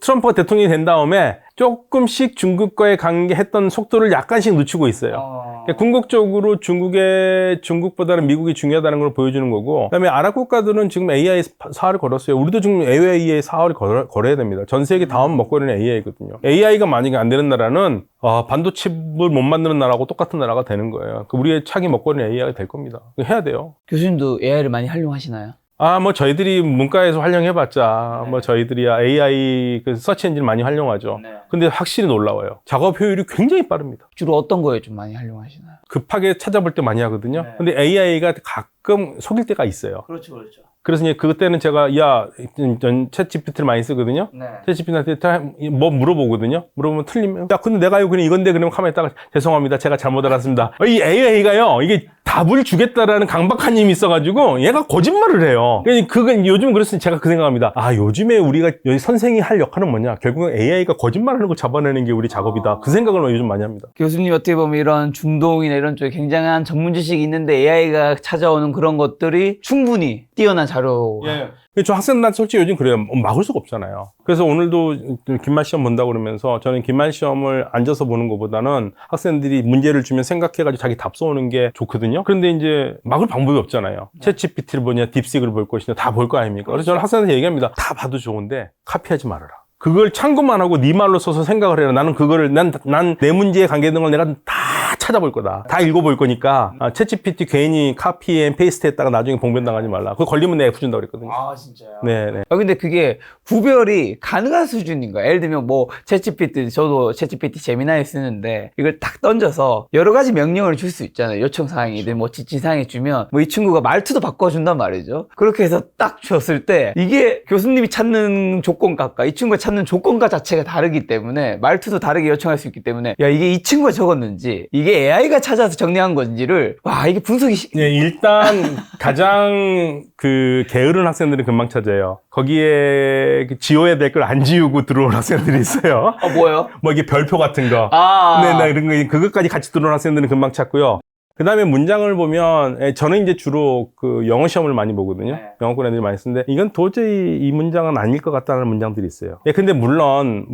트럼프가 대통령이 된 다음에 조금씩 중국과의 관계했던 속도를 약간씩 늦추고 있어요. 그러니까 궁극적으로 중국보다는 미국이 중요하다는 걸 보여주는 거고, 그다음에 아랍 국가들은 지금 AI에 사활을 걸었어요. 우리도 지금 AI에 사활을 걸어야 됩니다. 전 세계 다음 먹거리는 AI거든요. AI가 만약에 안 되는 나라는 반도칩을 못 만드는 나라하고 똑같은 나라가 되는 거예요. 우리의 차기 먹거리는 AI가 될 겁니다. 해야 돼요. 교수님도 AI를 많이 활용하시나요? 뭐 저희들이 문과에서 활용해봤자 뭐 저희들이야 AI 그 서치 엔진 많이 활용하죠. 근데 확실히 놀라워요. 작업 효율이 굉장히 빠릅니다. 주로 어떤 거에 좀 많이 활용하시나요? 급하게 찾아볼 때 많이 하거든요. 근데 AI가 가끔 속일 때가 있어요. 그렇죠. 그래서 이제 그때는 제가 챗 GPT를 많이 쓰거든요. 챗 GPT한테 뭐 물어보거든요. 물어보면 틀리면 근데 내가 알고 그냥 이건데 그러면 가만히 있다가 죄송합니다. 제가 잘못 알았습니다. 이 AI가요. 이게 답을 주겠다라는 강박한 힘이 있어가지고 얘가 거짓말을 해요. 그건 요즘 그래서 제가 그 생각합니다. 아, 요즘에 우리가 여기 선생이 할 역할은 뭐냐? 결국은 AI가 거짓말하는 걸 잡아내는 게 우리 작업이다. 그 생각을 요즘 많이 합니다. 교수님 어떻게 보면 이런 중동이나 이런 쪽에 굉장한 전문 지식이 있는데 AI가 찾아오는 그런 것들이 충분히 뛰어난 자료. 저 학생들한테 솔직히 요즘 그래요. 막을 수가 없잖아요. 그래서 오늘도 긴말 시험 본다고 그러면서 저는 긴말 시험을 앉아서 보는 것보다는 학생들이 문제를 주면 생각해가지고 자기 답 써오는 게 좋거든요. 그런데 이제 막을 방법이 없잖아요. 챗GPT를 보냐, 딥식을 볼 것이냐, 다 볼 거 아닙니까? 그래서 저는 학생한테 얘기합니다. 다 봐도 좋은데 카피하지 말아라. 그걸 참고만 하고 네 말로 써서 생각을 해라. 나는 그거를 난 내 문제에 관계된 걸 내가 다 찾아볼 거다. 다 읽어볼 거니까 챗GPT 괜히 카피 앤 페이스트 했다가 나중에 봉변당하지 말라. 그거 걸리면 내가 F 준다고 그랬거든요. 아, 진짜요? 네네. 근데 그게 구별이 가능한 수준인가요? 예를 들면 뭐 챗GPT, 저도 챗GPT 제미나이 쓰는데 이걸 딱 던져서 여러 가지 명령을 줄 수 있잖아요. 요청사항이든 뭐 지시사항이 주면 뭐 이 친구가 말투도 바꿔준단 말이죠. 그렇게 해서 딱 줬을 때 이게 교수님이 찾는 조건값과 이 친구가 찾는 조건값 자체가 다르기 때문에 말투도 다르게 요청할 수 있기 때문에 야, 이게 이 친구가 적었는지 이게 AI가 찾아서 정리한 건지를 와, 이게 분석이 네, 일단 가장 그 게으른 학생들은 금방 찾아요. 거기에 지워야 될 걸 안 지우고 들어온 학생들이 있어요. 뭐예요? 뭐 이게 별표 같은 거. 아. 네, 나 이런 거 그것까지 같이 들어온 학생들은 금방 찾고요. 그 다음에 문장을 보면, 저는 이제 주로 그 영어 시험을 많이 보거든요. 네. 영어권 애들이 많이 쓰는데, 이건 도저히 이 문장은 아닐 것 같다는 문장들이 있어요. 근데 물론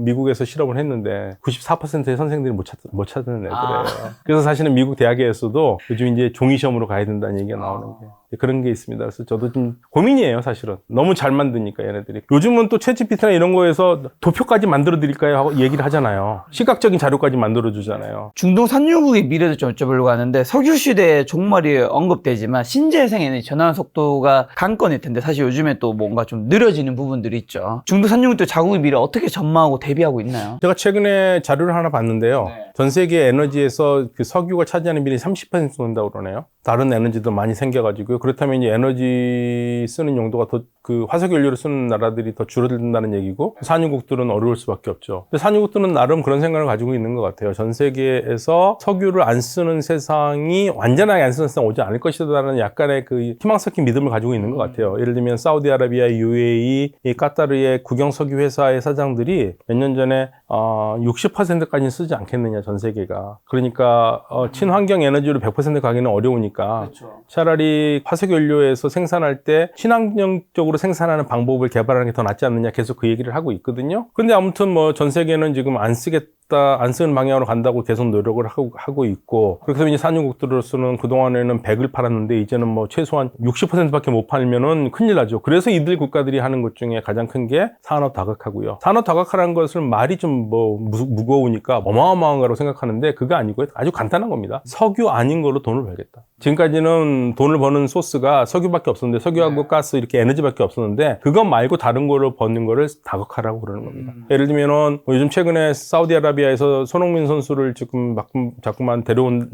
미국에서 실험을 했는데, 94%의 선생들이 못 찾는 애들이에요. 그래서 사실은 미국 대학에서도 요즘 이제 종이 시험으로 가야 된다는 얘기가 나오는 게. 그런 게 있습니다. 그래서 저도 좀 고민이에요, 사실은. 너무 잘 만드니까, 얘네들이. 요즘은 또 챗GPT나 이런 거에서 도표까지 만들어 드릴까요? 하고 얘기를 하잖아요. 시각적인 자료까지 만들어 주잖아요. 중동 산유국의 미래도 좀 여쭤보려고 하는데 석유시대의 종말이 언급되지만 신재생 에너지 전환 속도가 관건일 텐데 사실 요즘에 또 뭔가 좀 느려지는 부분들이 있죠. 중동 산유국도 자국의 미래 어떻게 전망하고 대비하고 있나요? 제가 최근에 자료를 하나 봤는데요. 네. 전 세계 에너지에서 그 석유가 차지하는 비율이 30% 된다고 그러네요. 다른 에너지도 많이 생겨가지고요. 그렇다면 이제 에너지 쓰는 용도가 더 그 화석연료를 쓰는 나라들이 더 줄어든다는 얘기고 산유국들은 어려울 수밖에 없죠. 근데 산유국들은 나름 그런 생각을 가지고 있는 것 같아요. 전 세계에서 석유를 안 쓰는 세상이 완전하게 안 쓰는 세상 오지 않을 것이다라는 약간의 그 희망 섞인 믿음을 가지고 있는 것 같아요. 예를 들면 사우디아라비아, UAE, 이 카타르의 국영 석유 회사의 사장들이 몇 년 전에 60%까지는 쓰지 않겠느냐 전 세계가. 그러니까 친환경 에너지로 100% 가기는 어려우니까 그렇죠. 차라리 화석연료에서 생산할 때 친환경적으로 생산하는 방법을 개발하는 게 더 낫지 않느냐 계속 그 얘기를 하고 있거든요. 근데 아무튼 뭐 전 세계는 지금 안 쓰는 방향으로 간다고 계속 노력을 하고 있고, 그래서 이제 산유국들로서는 그동안에는 100을 팔았는데 이제는 뭐 최소한 60%밖에 못 팔면은 큰일 나죠. 그래서 이들 국가들이 하는 것 중에 가장 큰 게 산업 다각화고요. 산업 다각화라는 것을 말이 좀 뭐 무거우니까 어마어마한 거라고 생각하는데 그거 아니고요. 아주 간단한 겁니다. 석유 아닌 걸로 돈을 벌겠다. 지금까지는 돈을 버는 소스가 석유밖에 없었는데 석유하고 가스 이렇게 에너지밖에 없었는데 그것 말고 다른 걸로 버는 거를 다각화라고 그러는 겁니다. 예를 들면은 뭐 요즘 최근에 사우디아라비아에서 손흥민 선수를 지금 자꾸만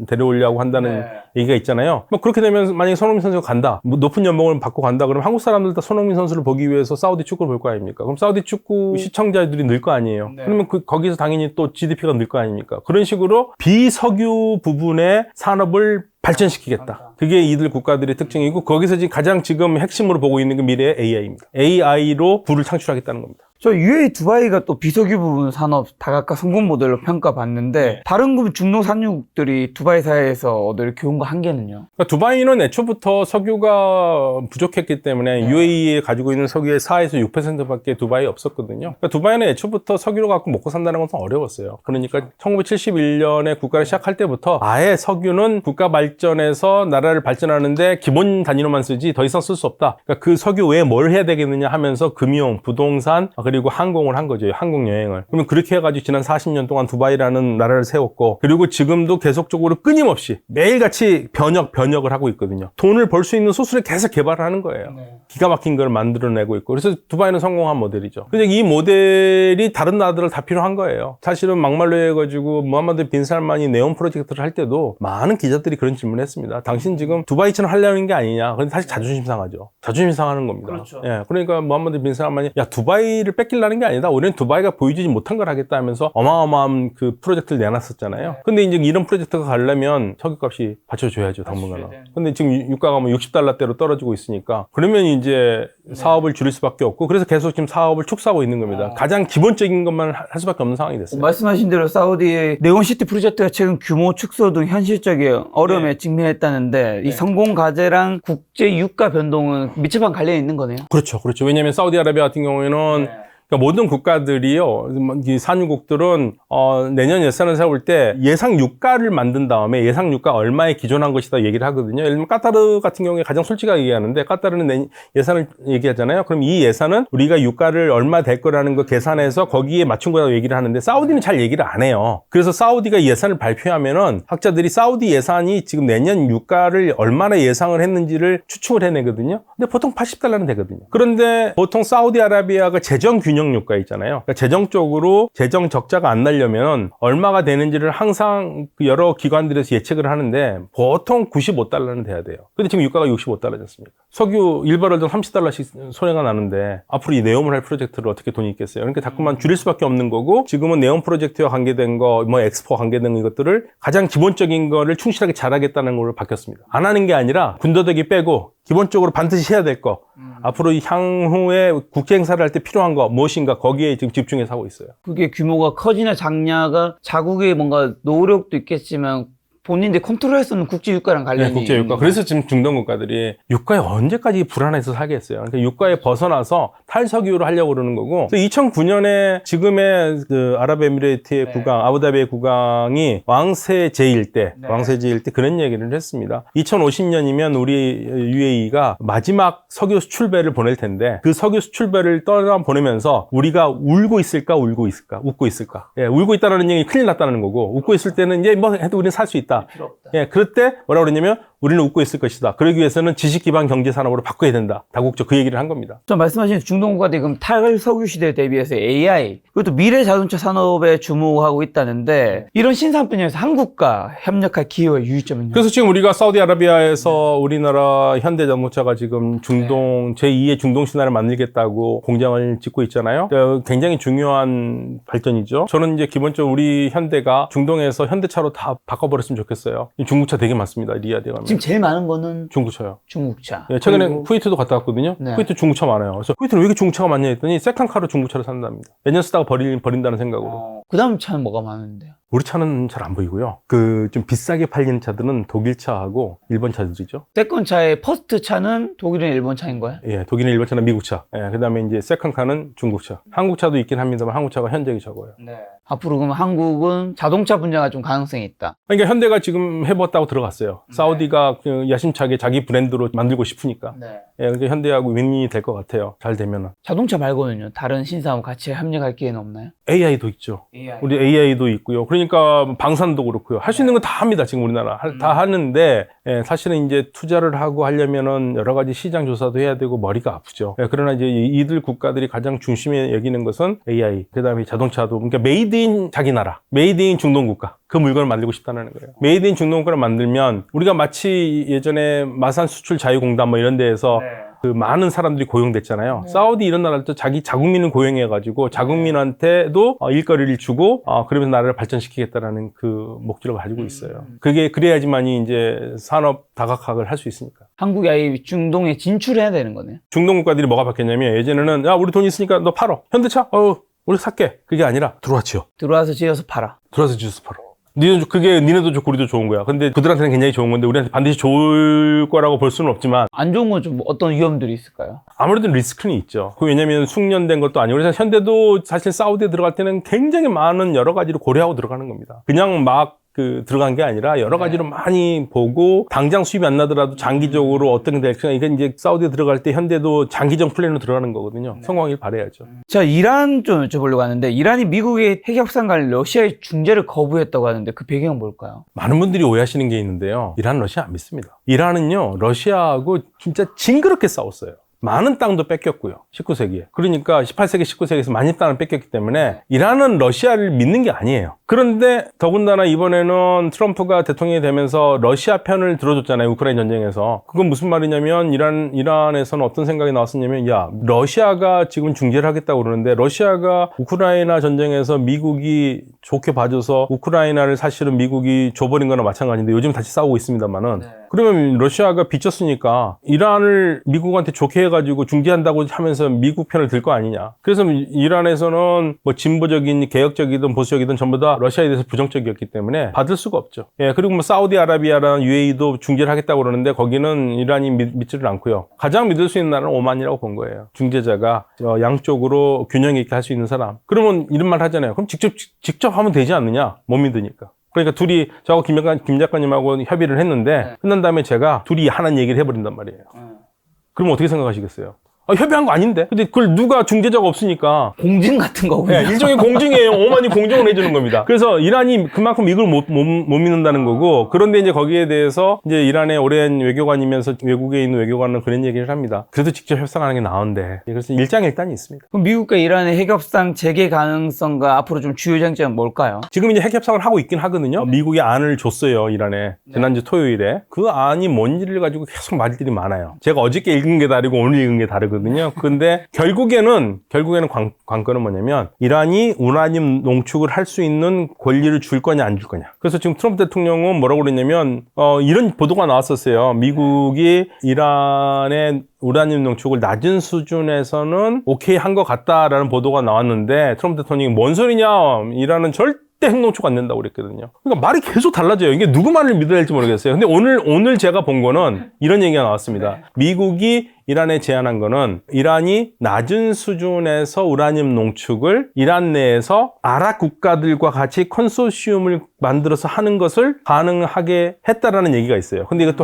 데려오려고 한다는 얘기가 있잖아요. 뭐 그렇게 되면 만약에 손흥민 선수가 간다, 뭐 높은 연봉을 받고 간다 그러면 한국 사람들 다 손흥민 선수를 보기 위해서 사우디 축구를 볼 거 아닙니까? 그럼 사우디 축구 시청자들이 늘 거 아니에요. 그러면 거기서 당연히 또 GDP가 늘 거 아닙니까? 그런 식으로 비석유 부분의 산업을 발전시키겠다. 그게 이들 국가들의 특징이고 거기서 지금 핵심으로 보고 있는 게 미래의 AI입니다. AI로 부를 창출하겠다는 겁니다. 저 UAE 두바이가 또 비석유 부분 산업 다각화 성공 모델로 평가받는데 다른 중동 산유국들이 두바이 사이에서 얻을 교훈과 한계는요? 그러니까 두바이는 애초부터 석유가 부족했기 때문에 UAE에 가지고 있는 석유의 4에서 6%밖에 두바이에 없었거든요. 그러니까 두바이는 애초부터 석유를 갖고 먹고 산다는 것은 어려웠어요. 그러니까 1971년에 국가를 시작할 때부터 아예 석유는 국가 발전에서 나라를 발전하는데 기본 단위로만 쓰지 더 이상 쓸 수 없다. 그러니까 그 석유 외에 뭘 해야 되겠느냐 하면서 금융, 부동산, 그리고 항공을 한 거죠. 항공 여행을. 그러면 그렇게 해가지고 지난 40년 동안 두바이라는 나라를 세웠고, 그리고 지금도 계속적으로 끊임없이 매일같이 변혁을 하고 있거든요. 돈을 벌 수 있는 소스를 계속 개발을 하는 거예요. 기가 막힌 걸 만들어내고 있고. 그래서 두바이는 성공한 모델이죠. 근데 이 모델이 다른 나라들 다 필요한 거예요. 사실은 막말로 해가지고 무함마드 빈 살만이 네온 프로젝트를 할 때도 많은 기자들이 그런 질문을 했습니다. 당신 지금 두바이처럼 하려는 게 아니냐. 근데 사실 자존심 상하죠. 자존심 상하는 겁니다. 그렇죠. 예, 그러니까 무함마드 빈 살만이 야 두바이를 뺏기려는 게 아니다. 우리는 두바이가 보여주지 못한 걸 하겠다 하면서 어마어마한 그 프로젝트를 내놨었잖아요. 근데 이제 이런 프로젝트가 가려면 석유값이 받쳐줘야죠, 당분간은. 근데 지금 유가가 뭐 $60대로 떨어지고 있으니까 그러면 이제 사업을 줄일 수밖에 없고 그래서 계속 지금 사업을 축소하고 있는 겁니다. 가장 기본적인 것만 할 수밖에 없는 상황이 됐어요. 말씀하신 대로 사우디의 네온시티 프로젝트가 최근 규모 축소 등 현실적인 어려움에 직면했다는데 이 성공 과제랑 국제 유가 변동은 밀접한 관련이 있는 거네요. 그렇죠. 왜냐하면 사우디아라비아 같은 경우에는 그러니까 모든 국가들이요, 이 산유국들은 내년 예산을 세울 때 예상 유가를 만든 다음에 예상 유가 얼마에 기존한 것이다 얘기를 하거든요. 예를 들면 카타르 같은 경우에 가장 솔직하게 얘기하는데 카타르는 예산을 얘기하잖아요. 그럼 이 예산은 우리가 유가를 얼마 될 거라는 거 계산해서 거기에 맞춘 거라고 얘기를 하는데 사우디는 잘 얘기를 안 해요. 그래서 사우디가 예산을 발표하면은 학자들이 사우디 예산이 지금 내년 유가를 얼마나 예상을 했는지를 추측을 해내거든요. 근데 보통 $80는 되거든요. 그런데 보통 사우디아라비아가 재정 균형 유가 있잖아요. 그러니까 재정적으로 재정 적자가 안 나려면 얼마가 되는지를 항상 여러 기관들에서 예측을 하는데 보통 $95는 돼야 돼요. 근데 지금 유가가 $65지 않습니까? 석유 1바렐당 $30씩 손해가 나는데 앞으로 이 네옴을 할 프로젝트를 어떻게 돈이 있겠어요? 그러니까 자꾸만 줄일 수밖에 없는 거고 지금은 네옴 프로젝트와 관계된 거, 뭐 엑스포와 관계된 이것들을 가장 기본적인 거를 충실하게 잘하겠다는 걸로 바뀌었습니다. 안 하는 게 아니라 군더더기 빼고 기본적으로 반드시 해야 될 거, 앞으로 향후에 국제 행사를 할 때 필요한 거 무엇인가 거기에 지금 집중해서 하고 있어요. 그게 규모가 커지나 작냐가 자국의 뭔가 노력도 있겠지만 본인들 컨트롤할 수 없는 국제 유가랑 관련이 국제 유가. 그래서 지금 중동 국가들이 유가에 언제까지 불안해서 살겠어요. 그러니까 유가에 벗어나서 탈석유로 하려고 그러는 거고. 2009년에 지금의 그 아랍에미레이트의 국왕, 아부다비의 국왕이 왕세 제일 때 그런 얘기를 했습니다. 2050년이면 우리 UAE가 마지막 석유 수출배를 보낼 텐데 그 석유 수출배를 떠나 보내면서 우리가 울고 있을까, 웃고 있을까? 예, 울고 있다는 얘기 큰일 났다는 거고, 웃고 있을 때는 이제 뭐 해도 우리는 살 수 있다. 예, 그럴 때 뭐라고 그러냐면 우리는 웃고 있을 것이다. 그러기 위해서는 지식 기반 경제 산업으로 바꿔야 된다. 다국적 그 얘기를 한 겁니다. 좀 말씀하신 중동 국가들이 그럼 탈석유 시대에 대비해서 AI 그것도 미래 자동차 산업에 주목하고 있다는데 이런 신산 분야에서 한국과 협력할 기회와 유의점은요? 그래서 지금 우리가 사우디아라비아에서 우리나라 현대자동차가 지금 중동 제2의 중동 신화를 만들겠다고 공장을 짓고 있잖아요. 굉장히 중요한 발전이죠. 저는 이제 기본적으로 우리 현대가 중동에서 현대차로 다 바꿔버렸으면 좋겠어요. 중국차 되게 많습니다. 리야드에 가면. 지금 제일 많은 거는 중국차요. 중국차. 예, 최근에 쿠웨이트도 갔다 왔거든요. 네. 쿠웨이트 중국차 많아요. 그래서 쿠웨이트는 왜 이렇게 중국차가 많냐 했더니 세컨카로 중국차를 산답니다. 몇 년 쓰다가 버린다는 생각으로. 그 다음 차는 뭐가 많은데요? 우리 차는 잘 안 보이고요. 그 좀 비싸게 팔리는 차들은 독일 차하고 일본 차들이죠. 세컨 차의 퍼스트 차는 독일이나 일본 차인 거예요? 예, 독일은 일본 차는 미국 차. 예, 그다음에 이제 세컨카는 중국 차. 한국 차도 있긴 합니다만 한국 차가 현저히 적어요. 네. 앞으로 그러면 한국은 자동차 분야가 좀 가능성이 있다. 그러니까 현대가 지금 해봤다고 들어갔어요. 사우디가 그 야심차게 자기 브랜드로 만들고 싶으니까. 네. 예, 그러니까 현대하고 윈윈이 될 것 같아요. 잘 되면은. 자동차 말고는요? 다른 신사업 같이 협력할 기회는 없나요? AI도 있죠. 우리 AI도 있고요. 그러니까 방산도 그렇고요. 할 수 있는 거 다 합니다. 지금 우리나라 다 하는데 예, 사실은 이제 투자를 하고 하려면은 여러 가지 시장 조사도 해야 되고 머리가 아프죠. 예, 그러나 이제 이들 국가들이 가장 중심에 여기는 것은 AI. 그다음에 자동차도 그러니까 메이드 인 자기 나라, 메이드 인 중동 국가. 그 물건을 만들고 싶다는 거예요. 메이드 인 중동 국가를 만들면 우리가 마치 예전에 마산 수출 자유공단 뭐 이런 데에서 그 많은 사람들이 고용됐잖아요. 사우디 이런 나라도 자기 자국민을 고용해가지고 자국민한테도 일거리를 주고 그러면서 나라를 발전시키겠다라는 그 목적을 가지고 있어요. 그게 그래야지만이 이제 산업 다각화를 할 수 있으니까. 한국이 아예 중동에 진출해야 되는 거네요. 중동 국가들이 뭐가 바뀌었냐면 예전에는 야 우리 돈 있으니까 너 팔어. 현대차? 우리 살게. 그게 아니라 들어와 지어. 들어와서 지어서 팔아. 들어와서 지어서 팔어. 그게 니네도 좋고 우리도 좋은 거야. 근데 그들한테는 굉장히 좋은 건데 우리한테 반드시 좋을 거라고 볼 수는 없지만 안 좋은 건 좀 어떤 위험들이 있을까요? 아무래도 리스크는 있죠. 왜냐면 숙련된 것도 아니고 그래서 현대도 사실 사우디에 들어갈 때는 굉장히 많은 여러 가지를 고려하고 들어가는 겁니다. 그냥 막 들어간 게 아니라 여러 가지로 많이 보고 당장 수입이 안 나더라도 장기적으로 어떤 게 될까 이건 이제 사우디에 들어갈 때 현대도 장기적 플랜으로 들어가는 거거든요. 성공하길 바라야죠. 자, 이란 좀 여쭤보려고 하는데 이란이 미국의 핵 협상 간 러시아의 중재를 거부했다고 하는데 그 배경은 뭘까요? 많은 분들이 오해하시는 게 있는데요. 이란은 러시아 안 믿습니다. 이란은요 러시아하고 진짜 징그럽게 싸웠어요. 많은 땅도 뺏겼고요. 19세기에. 그러니까 18세기, 19세기에서 많은 땅을 뺏겼기 때문에 이란은 러시아를 믿는 게 아니에요. 그런데 더군다나 이번에는 트럼프가 대통령이 되면서 러시아 편을 들어줬잖아요. 우크라이나 전쟁에서. 그건 무슨 말이냐면 이란에서는 어떤 생각이 나왔었냐면 야, 러시아가 지금 중재를 하겠다고 그러는데 러시아가 우크라이나 전쟁에서 미국이 좋게 봐줘서 우크라이나를 사실은 미국이 줘버린 거나 마찬가지인데 요즘 다시 싸우고 있습니다만은 그러면 러시아가 빚졌으니까 이란을 미국한테 좋게 해가지고 중재한다고 하면서 미국 편을 들 거 아니냐. 그래서 이란에서는 뭐 진보적인 개혁적이든 보수적이든 전부 다 러시아에 대해서 부정적이었기 때문에 받을 수가 없죠. 예, 그리고 뭐 사우디아라비아랑 UAE도 중재를 하겠다고 그러는데 거기는 이란이 믿지를 않고요. 가장 믿을 수 있는 나라는 오만이라고 본 거예요. 중재자가 양쪽으로 균형 있게 할 수 있는 사람. 그러면 이런 말 하잖아요. 그럼 직접 하면 되지 않느냐? 못 믿으니까. 그러니까 둘이 저하고 김 작가님하고 협의를 했는데 끝난 다음에 제가 둘이 하나는 얘기를 해버린단 말이에요. 그러면 어떻게 생각하시겠어요? 협의한 거 아닌데? 근데 그걸 누가 중재자가 없으니까. 공증 같은 거군요. 네, 일종의 공증이에요. 오만이 공증을 해주는 겁니다. 그래서 이란이 그만큼 이걸 못 믿는다는 거고, 그런데 이제 거기에 대해서 이제 이란의 오랜 외교관이면서 외국에 있는 외교관은 그런 얘기를 합니다. 그래도 직접 협상하는 게 나은데. 그래서 일장일단이 있습니다. 그럼 미국과 이란의 핵협상 재개 가능성과 앞으로 좀 주요 장점은 뭘까요? 지금 이제 핵협상을 하고 있긴 하거든요. 미국이 안을 줬어요, 이란에. 지난주 토요일에. 그 안이 뭔지를 가지고 계속 말들이 많아요. 제가 어저께 읽은 게 다르고 오늘 읽은 게 다르거든요. 근데 결국에는 관건은 뭐냐면 이란이 우라늄 농축을 할 수 있는 권리를 줄 거냐 안 줄 거냐. 그래서 지금 트럼프 대통령은 뭐라고 그랬냐면 이런 보도가 나왔었어요. 미국이 이란의 우라늄 농축을 낮은 수준에서는 오케이 한 것 같다라는 보도가 나왔는데 트럼프 대통령이 뭔 소리냐. 이란은 절대 핵농축 안 된다고 그랬거든요. 그러니까 말이 계속 달라져요. 이게 누구 말을 믿어야 될지 모르겠어요. 근데 오늘 제가 본 거는 이런 얘기가 나왔습니다. 미국이 이란에 제안한 거는 이란이 낮은 수준에서 우라늄 농축을 이란 내에서 아랍 국가들과 같이 컨소시엄을 만들어서 하는 것을 가능하게 했다라는 얘기가 있어요. 근데 이것도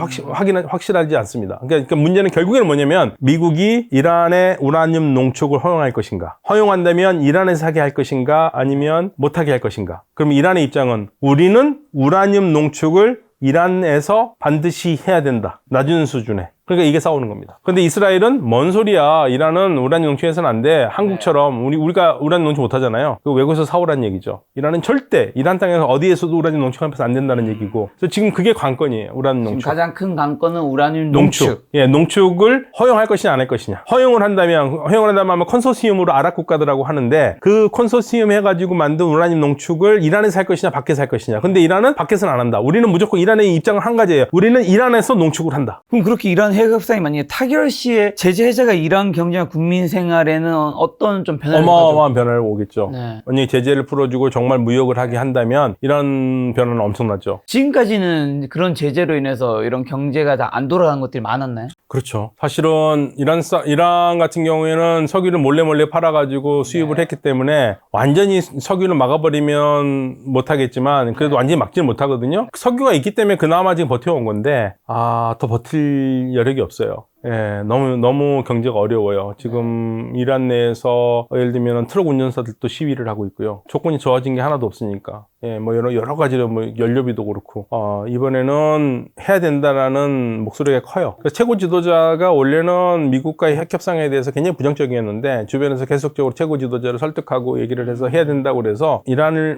확실하지 않습니다. 그러니까 문제는 결국에는 뭐냐면 미국이 이란의 우라늄 농축을 허용할 것인가? 허용한다면 이란에서 하게 할 것인가? 아니면 못하게 할 것인가? 그럼 이란의 입장은 우리는 우라늄 농축을 이란에서 반드시 해야 된다. 낮은 수준에. 그러니까 이게 싸우는 겁니다. 근데 이스라엘은 뭔 소리야. 이란은 우라늄 농축해서는 안 돼. 한국처럼 우리가 우라늄 농축 못 하잖아요. 그 외국에서 사오라는 얘기죠. 이란은 절대 이란 땅에서 어디에서도 우라늄 농축하면 안 된다는 얘기고. 그래서 지금 그게 관건이에요. 우라늄 농축. 가장 큰 관건은 우라늄 농축. 예, 농축을 허용할 것이냐 안 할 것이냐. 허용을 한다면 아마 컨소시엄으로 아랍 국가들하고 하는데 그 컨소시엄 해가지고 만든 우라늄 농축을 이란에서 할 것이냐 밖에서 할 것이냐. 근데 이란은 밖에서는 안 한다. 우리는 무조건 이란의 입장은 한 가지예요. 우리는 이란에서 농축을 한다. 그럼 그렇게 이란 핵협상이 만약에 타결 시에 제재 해제가 이란 경제나 국민 생활에는 어떤 좀 변화를 어마어마한 변화를 오겠죠. 네. 만약에 제재를 풀어주고 정말 무역을 하게 한다면 이런 변화는 엄청나죠. 지금까지는 그런 제재로 인해서 이런 경제가 다 안 돌아간 것들이 많았나요? 그렇죠. 사실은 이란 같은 경우에는 석유를 몰래 팔아가지고 수입을 했기 때문에 완전히 석유를 막아버리면 못하겠지만 그래도 완전히 막지는 못하거든요. 석유가 있기 때문에 그나마 지금 버텨온 건데 더 버틸 여력이 없어요. 예, 너무 경제가 어려워요. 지금 이란 내에서 예를 들면 트럭 운전사들도 시위를 하고 있고요. 조건이 좋아진 게 하나도 없으니까. 예, 뭐 여러 가지로 뭐 연료비도 그렇고. 이번에는 해야 된다라는 목소리가 커요. 그래서 최고 지도자가 원래는 미국과의 핵 협상에 대해서 굉장히 부정적이었는데 주변에서 계속적으로 최고 지도자를 설득하고 얘기를 해서 해야 된다고 그래서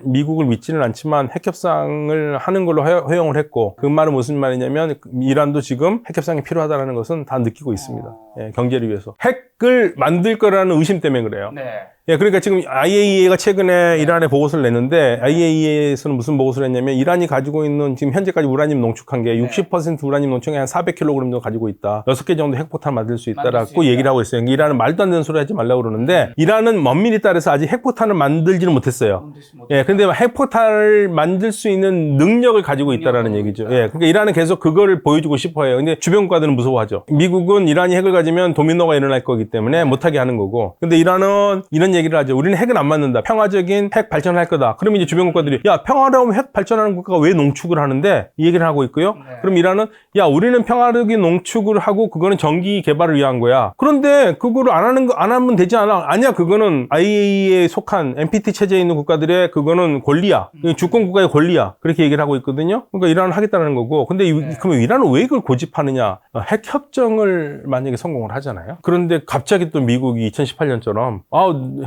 미국을 믿지는 않지만 핵 협상을 하는 걸로 허용을 했고 그 말은 무슨 말이냐면 이란도 지금 핵 협상이 필요하다는 것은 다 느끼고 있습니다. 예, 경제를 위해서. 핵을 만들 거라는 의심 때문에 그래요. 네. 예, 그러니까 지금 IAEA가 최근에 이란에 보고서를 냈는데 IAEA에서는 무슨 보고서를 했냐면 이란이 가지고 있는 지금 현재까지 우라늄 농축한 게 60% 우라늄 농축에 한 400kg 정도 가지고 있다. 6개 정도 핵포탄 만들 수 있다라고 얘기를 하고 있어요. 이란은 말도 안 되는 소리 하지 말라고 그러는데 이란은 먼밀히 따라서 아직 핵포탄을 만들지는 못했어요. 예, 근데 핵포탄을 만들 수 있는 능력을 가지고 있다라는 얘기죠. 예, 그러니까 이란은 계속 그거를 보여주고 싶어 해요. 근데 주변 국가들은 무서워하죠. 미국은 이란이 핵을 가지면 도미노가 일어날 거기 때문에 못하게 하는 거고. 근데 이란은 이런 얘기를 하죠. 우리는 핵은 안 맞는다. 평화적인 핵 발전할 거다. 그러면 이제 주변 국가들이 야, 평화로운 핵 발전하는 국가가 왜 농축을 하는데 이 얘기를 하고 있고요. 그럼 이란은 야, 우리는 평화적인 농축을 하고 그거는 전기 개발을 위한 거야. 그런데 그거를 안 하면 되지 않아. 아니야. 그거는 IAEA에 속한 NPT 체제에 있는 국가들의 그거는 권리야. 주권 국가의 권리야. 그렇게 얘기를 하고 있거든요. 그러니까 이란은 하겠다는 거고. 근데 그러면 이란은 왜 이걸 고집하느냐? 핵 협정을 만약에 성공을 하잖아요. 그런데 갑자기 또 미국이 2018년처럼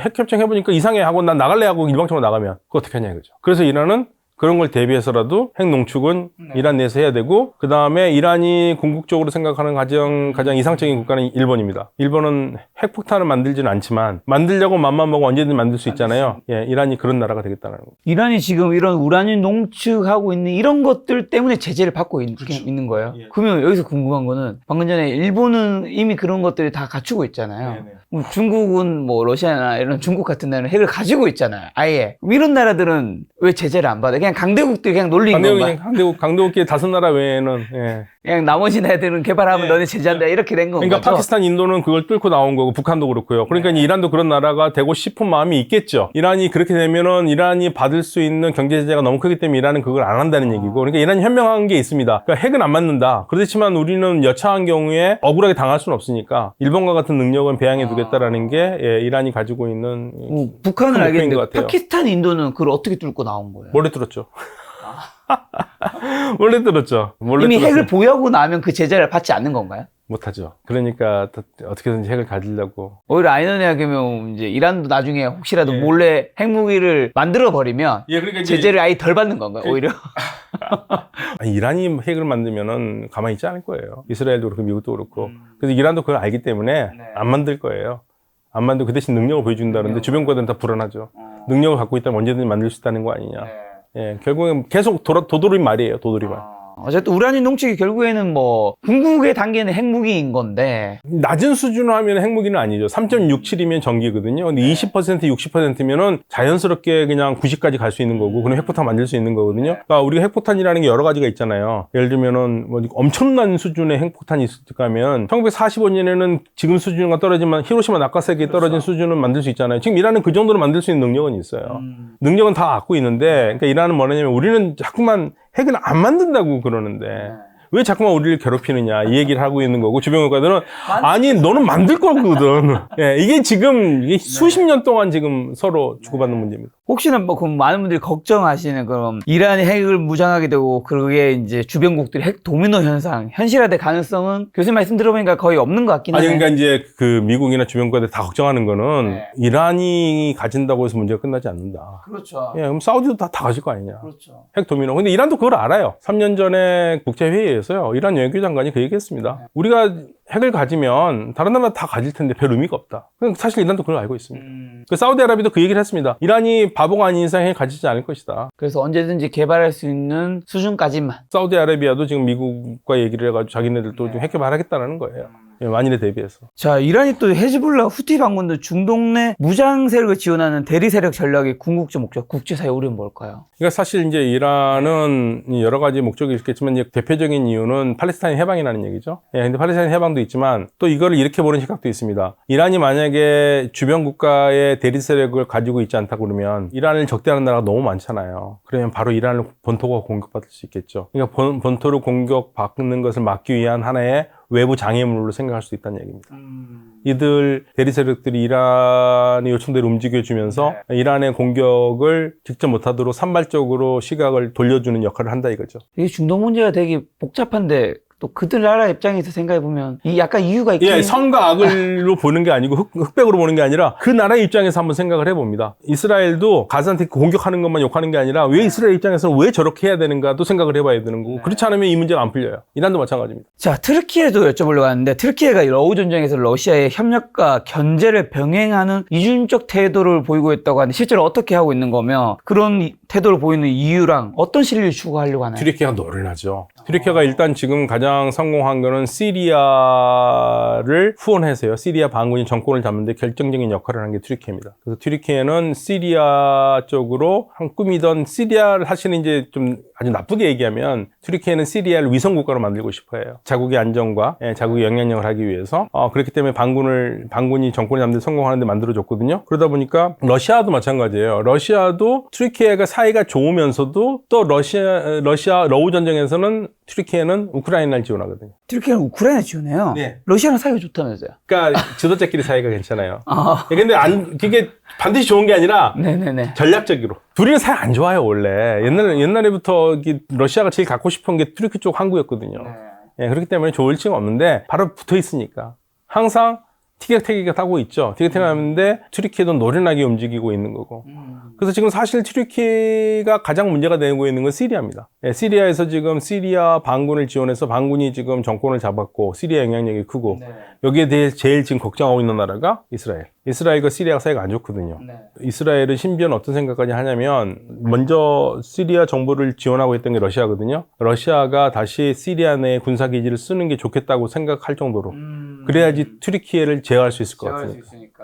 핵 협정해보니까 이상해 하고 난 나갈래 하고 일방적으로 나가면 그거 어떻게 하냐 이거죠. 그래서 이란은 그런 걸 대비해서라도 핵 농축은 이란 내에서 해야 되고, 그 다음에 이란이 궁극적으로 생각하는 가장 이상적인 국가는 일본입니다. 일본은 핵폭탄을 만들지는 않지만 만들려고 맘만 먹으면 언제든 만들 수 있잖아요. 예, 이란이 그런 나라가 되겠다는 거. 이란이 지금 이런 우라늄 농축하고 있는 이런 것들 때문에 제재를 받고 있는 거예요. 예. 그러면 여기서 궁금한 거는 방금 전에 일본은 이미 그런 것들을 다 갖추고 있잖아요. 그럼 중국은 뭐 러시아나 이런 중국 같은 나라는 핵을 가지고 있잖아요. 아예. 이런 나라들은 왜 제재를 안 받아요? 그냥 강대국들이 그냥 놀린 건가? 강대국끼리 5나라 외에는 그냥 나머지 나라들은 개발하면 너네 제재한다 이렇게 된 건가요? 그러니까 파키스탄, 인도는 그걸 뚫고 나온 거고 북한도 그렇고요. 그러니까 이제 이란도 그런 나라가 되고 싶은 마음이 있겠죠. 이란이 그렇게 되면은 이란이 받을 수 있는 경제 제재가 너무 크기 때문에 이란은 그걸 안 한다는 얘기고. 그러니까 이란이 현명한 게 있습니다. 그러니까 핵은 안 맞는다. 그렇지만 우리는 여차한 경우에 억울하게 당할 수는 없으니까 일본과 같은 능력은 배양해 두겠다라는 게 이란이 가지고 있는 북한은 큰 목표인 알겠는데 것 같아요. 파키스탄, 인도는 그걸 어떻게 뚫고 나온 거예요? 몰래 뚫었죠. 몰래 뚫었죠. 이미 핵을 보유하고 나면 그 제재를 받지 않는 건가요? 못하죠. 그러니까 어떻게든지 핵을 가지려고. 오히려 아이러니하게면 이제 이란도 나중에 혹시라도 몰래 핵무기를 만들어 버리면 그러니까 제재를 아예 덜 받는 건가요? 오히려? 이란이 핵을 만들면은 가만히 있지 않을 거예요. 이스라엘도 그렇고 미국도 그렇고. 그래서 이란도 그걸 알기 때문에 안 만들 거예요. 안 만들고 그 대신 능력을 보여준다는데 주변 국가들은 다 불안하죠. 능력을 갖고 있다면 언제든지 만들 수 있다는 거 아니냐. 예, 결국엔 계속 도돌이 말이에요. 도돌이 말. 어쨌든 우라늄 농축이 결국에는 뭐 궁극의 단계는 핵무기인 건데 낮은 수준으로 하면 핵무기는 아니죠. 3.67이면 전기거든요. 근데 20%, 60%면은 자연스럽게 그냥 90까지 갈 수 있는 거고, 그럼 핵폭탄 만들 수 있는 거거든요. 그러니까 우리가 핵폭탄이라는 게 여러 가지가 있잖아요. 예를 들면은 뭐 엄청난 수준의 핵폭탄이 있을까 하면 1945년에는 지금 수준과 떨어지만 히로시마 나가사키에 떨어진 수준은 만들 수 있잖아요. 지금 이란은 그 정도로 만들 수 있는 능력은 있어요. 능력은 다 갖고 있는데, 그러니까 이란은 뭐냐면 우리는 자꾸만 핵을 안 만든다고 그러는데 왜 자꾸만 우리를 괴롭히느냐 이 얘기를 하고 있는 거고, 주변 국가들은 아니 너는 만들 거거든. 예, 이게 지금 수십 년 동안 지금 서로 주고받는 문제입니다. 혹시나 뭐 그럼 많은 분들이 걱정하시는 그럼 이란이 핵을 무장하게 되고 그게 이제 주변국들이 핵 도미노 현상 현실화될 가능성은 교수님 말씀 들어보니까 거의 없는 것 같긴 해요. 그러니까 이제 그 미국이나 주변 국가들 다 걱정하는 거는 이란이 가진다고 해서 문제가 끝나지 않는다. 그렇죠. 예, 그럼 사우디도 다 가질 거 아니냐. 그렇죠. 핵 도미노. 근데 이란도 그걸 알아요. 3년 전에 국제회의에서요, 이란 외교장관이 그 얘기했습니다. 우리가 핵을 가지면 다른 나라 다 가질 텐데 별 의미가 없다. 사실 이란도 그걸 알고 있습니다. 그 사우디아라비아도 그 얘기를 했습니다. 이란이 바보가 아닌 이상 핵 가지지 않을 것이다. 그래서 언제든지 개발할 수 있는 수준까지만. 사우디아라비아도 지금 미국과 얘기를 해가지고 자기네들도 좀 핵 개발하겠다라는 거예요. 만일에 대비해서. 자, 이란이 또 헤즈볼라 후티 반군들 중동 내 무장 세력을 지원하는 대리 세력 전략의 궁극적 목적, 국제사회 우려는 뭘까요? 그러니까 사실 이제 이란은 여러 가지 목적이 있겠지만 이제 대표적인 이유는 팔레스타인 해방이라는 얘기죠. 예, 근데 팔레스타인 해방도 있지만 또 이거를 이렇게 보는 시각도 있습니다. 이란이 만약에 주변 국가의 대리 세력을 가지고 있지 않다 그러면 이란을 적대하는 나라가 너무 많잖아요. 그러면 바로 이란을 본토가 공격받을 수 있겠죠. 그러니까 본토를 공격받는 것을 막기 위한 하나의 외부 장애물로 생각할 수 있다는 얘기입니다. 이들 대리 세력들이 이란의 요청대로 움직여주면서 이란의 공격을 직접 못하도록 산발적으로 시각을 돌려주는 역할을 한다 이거죠. 이게 중동 문제가 되게 복잡한데 또 그들 나라 입장에서 생각해보면 이 약간 이유가 있긴 예, 성과 악을로 보는 게 아니고 흑백으로 보는 게 아니라 그 나라의 입장에서 한번 생각을 해봅니다. 이스라엘도 가자한테 공격하는 것만 욕하는 게 아니라 왜 이스라엘 입장에서는 왜 저렇게 해야 되는가도 생각을 해봐야 되는 거고, 그렇지 않으면 이 문제가 안 풀려요. 이란도 마찬가지입니다. 자, 트르키에도 여쭤보려고 하는데 트르키에가 러우 전쟁에서 러시아의 협력과 견제를 병행하는 이중적 태도를 보이고 있다고 하는데 실제로 어떻게 하고 있는 거며 그런 태도를 보이는 이유랑 어떤 실리를 추구하려고 하나요? 튀르키예가 노련하죠. 튀르키예가 일단 지금 가장 성공한 거는 시리아를 후원해서요. 시리아 반군이 정권을 잡는 데 결정적인 역할을 한 게 튀르키예입니다. 그래서 튀르키예는 시리아 쪽으로 한 꿈이던, 시리아를 사실은 이제 좀 아주 나쁘게 얘기하면 튀르키예는 시리아를 위성 국가로 만들고 싶어 해요. 자국의 안정과 자국의 영향력을 하기 위해서. 그렇기 때문에 반군이 정권을 잡는 데 성공하는 데 만들어줬거든요. 그러다 보니까 러시아도 마찬가지예요. 러시아도 튀르키예가 사이가 좋으면서도 또 러시아 러우 전쟁에서는 튀르키예는 우크라이나를 지원하거든요. 튀르키예는 우크라이나 지원해요? 네. 러시아랑 사이가 좋다면서요? 그러니까 지도자끼리 사이가 괜찮아요. 근데 그게 반드시 좋은 게 아니라 네네네. 전략적으로. 둘이는 사이 안 좋아요, 원래. 옛날에부터 러시아가 제일 갖고 싶은 게 튀르키 쪽 항구였거든요. 예, 그렇기 때문에 좋을 층은 없는데 바로 붙어 있으니까. 항상 티격태격 하고 있죠. 티격태격 하는데 튀르키예도 노련하게 움직이고 있는 거고. 그래서 지금 사실 튀르키예가 가장 문제가 되고 있는 건 시리아입니다. 예, 시리아에서 지금 시리아 반군을 지원해서 반군이 지금 정권을 잡았고 시리아 영향력이 크고 여기에 대해 제일 지금 걱정하고 있는 나라가 이스라엘. 이스라엘과 시리아가 사이가 안 좋거든요. 이스라엘은 심지어는 어떤 생각까지 하냐면 먼저 시리아 정부를 지원하고 있던 게 러시아거든요. 러시아가 다시 시리아 내에 군사기지를 쓰는 게 좋겠다고 생각할 정도로 그래야지 튀르키예를 제어할 수 있을 것 같아요.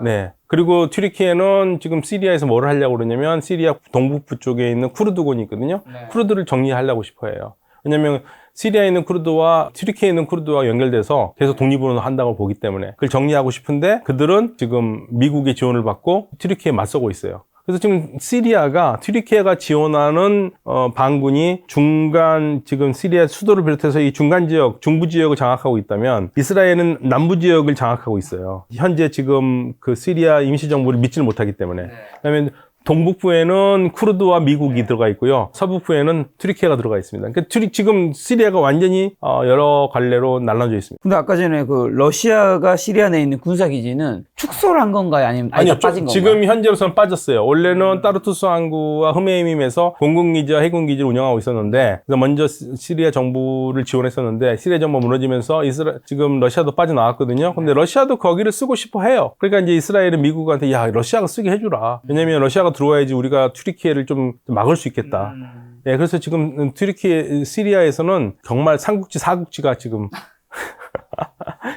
네. 그리고 튀르키예는 지금 시리아에서 뭘 하려고 그러냐면 시리아 동북부 쪽에 있는 쿠르드군이 있거든요. 쿠르드를 정리하려고 싶어 해요. 왜냐면 시리아에 있는 쿠르드와 튀르키예에 있는 쿠르드와 연결돼서 계속 독립운동을 한다고 보기 때문에 그걸 정리하고 싶은데 그들은 지금 미국의 지원을 받고 튀르키예에 맞서고 있어요. 그래서 지금 시리아가 튀르키예가 지원하는 반군이 중간 지금 시리아 수도를 비롯해서 이 중간 지역, 중부 지역을 장악하고 있다면 이스라엘은 남부 지역을 장악하고 있어요. 현재 지금 그 시리아 임시 정부를 믿지를 못하기 때문에. 그다음에 동북부에는 쿠르드와 미국이 들어가 있고요. 서북부에는 튀르키예가 들어가 있습니다. 그러니까 지금 시리아가 완전히 여러 갈래로 날라져 있습니다. 근데 아까 전에 그 러시아가 시리아 내에 있는 군사기지는 축소를 한 건가요? 아니면 아예 다 빠진 건가요? 지금 현재로서는 빠졌어요. 원래는 따르투스 항구와 흐메임에서 공군기지와 해군기지를 운영하고 있었는데 그래서 먼저 시리아 정부를 지원했었는데 시리아 정부가 무너지면서 지금 러시아도 빠져나왔거든요. 근데 러시아도 거기를 쓰고 싶어 해요. 그러니까 이제 이스라엘은 미국한테 야 러시아가 쓰게 해주라. 왜냐면 러시아가 들어와야지 우리가 튀르키예를 좀 막을 수 있겠다. 예, 그래서 지금 시리아에서는 정말 삼국지, 사국지가 지금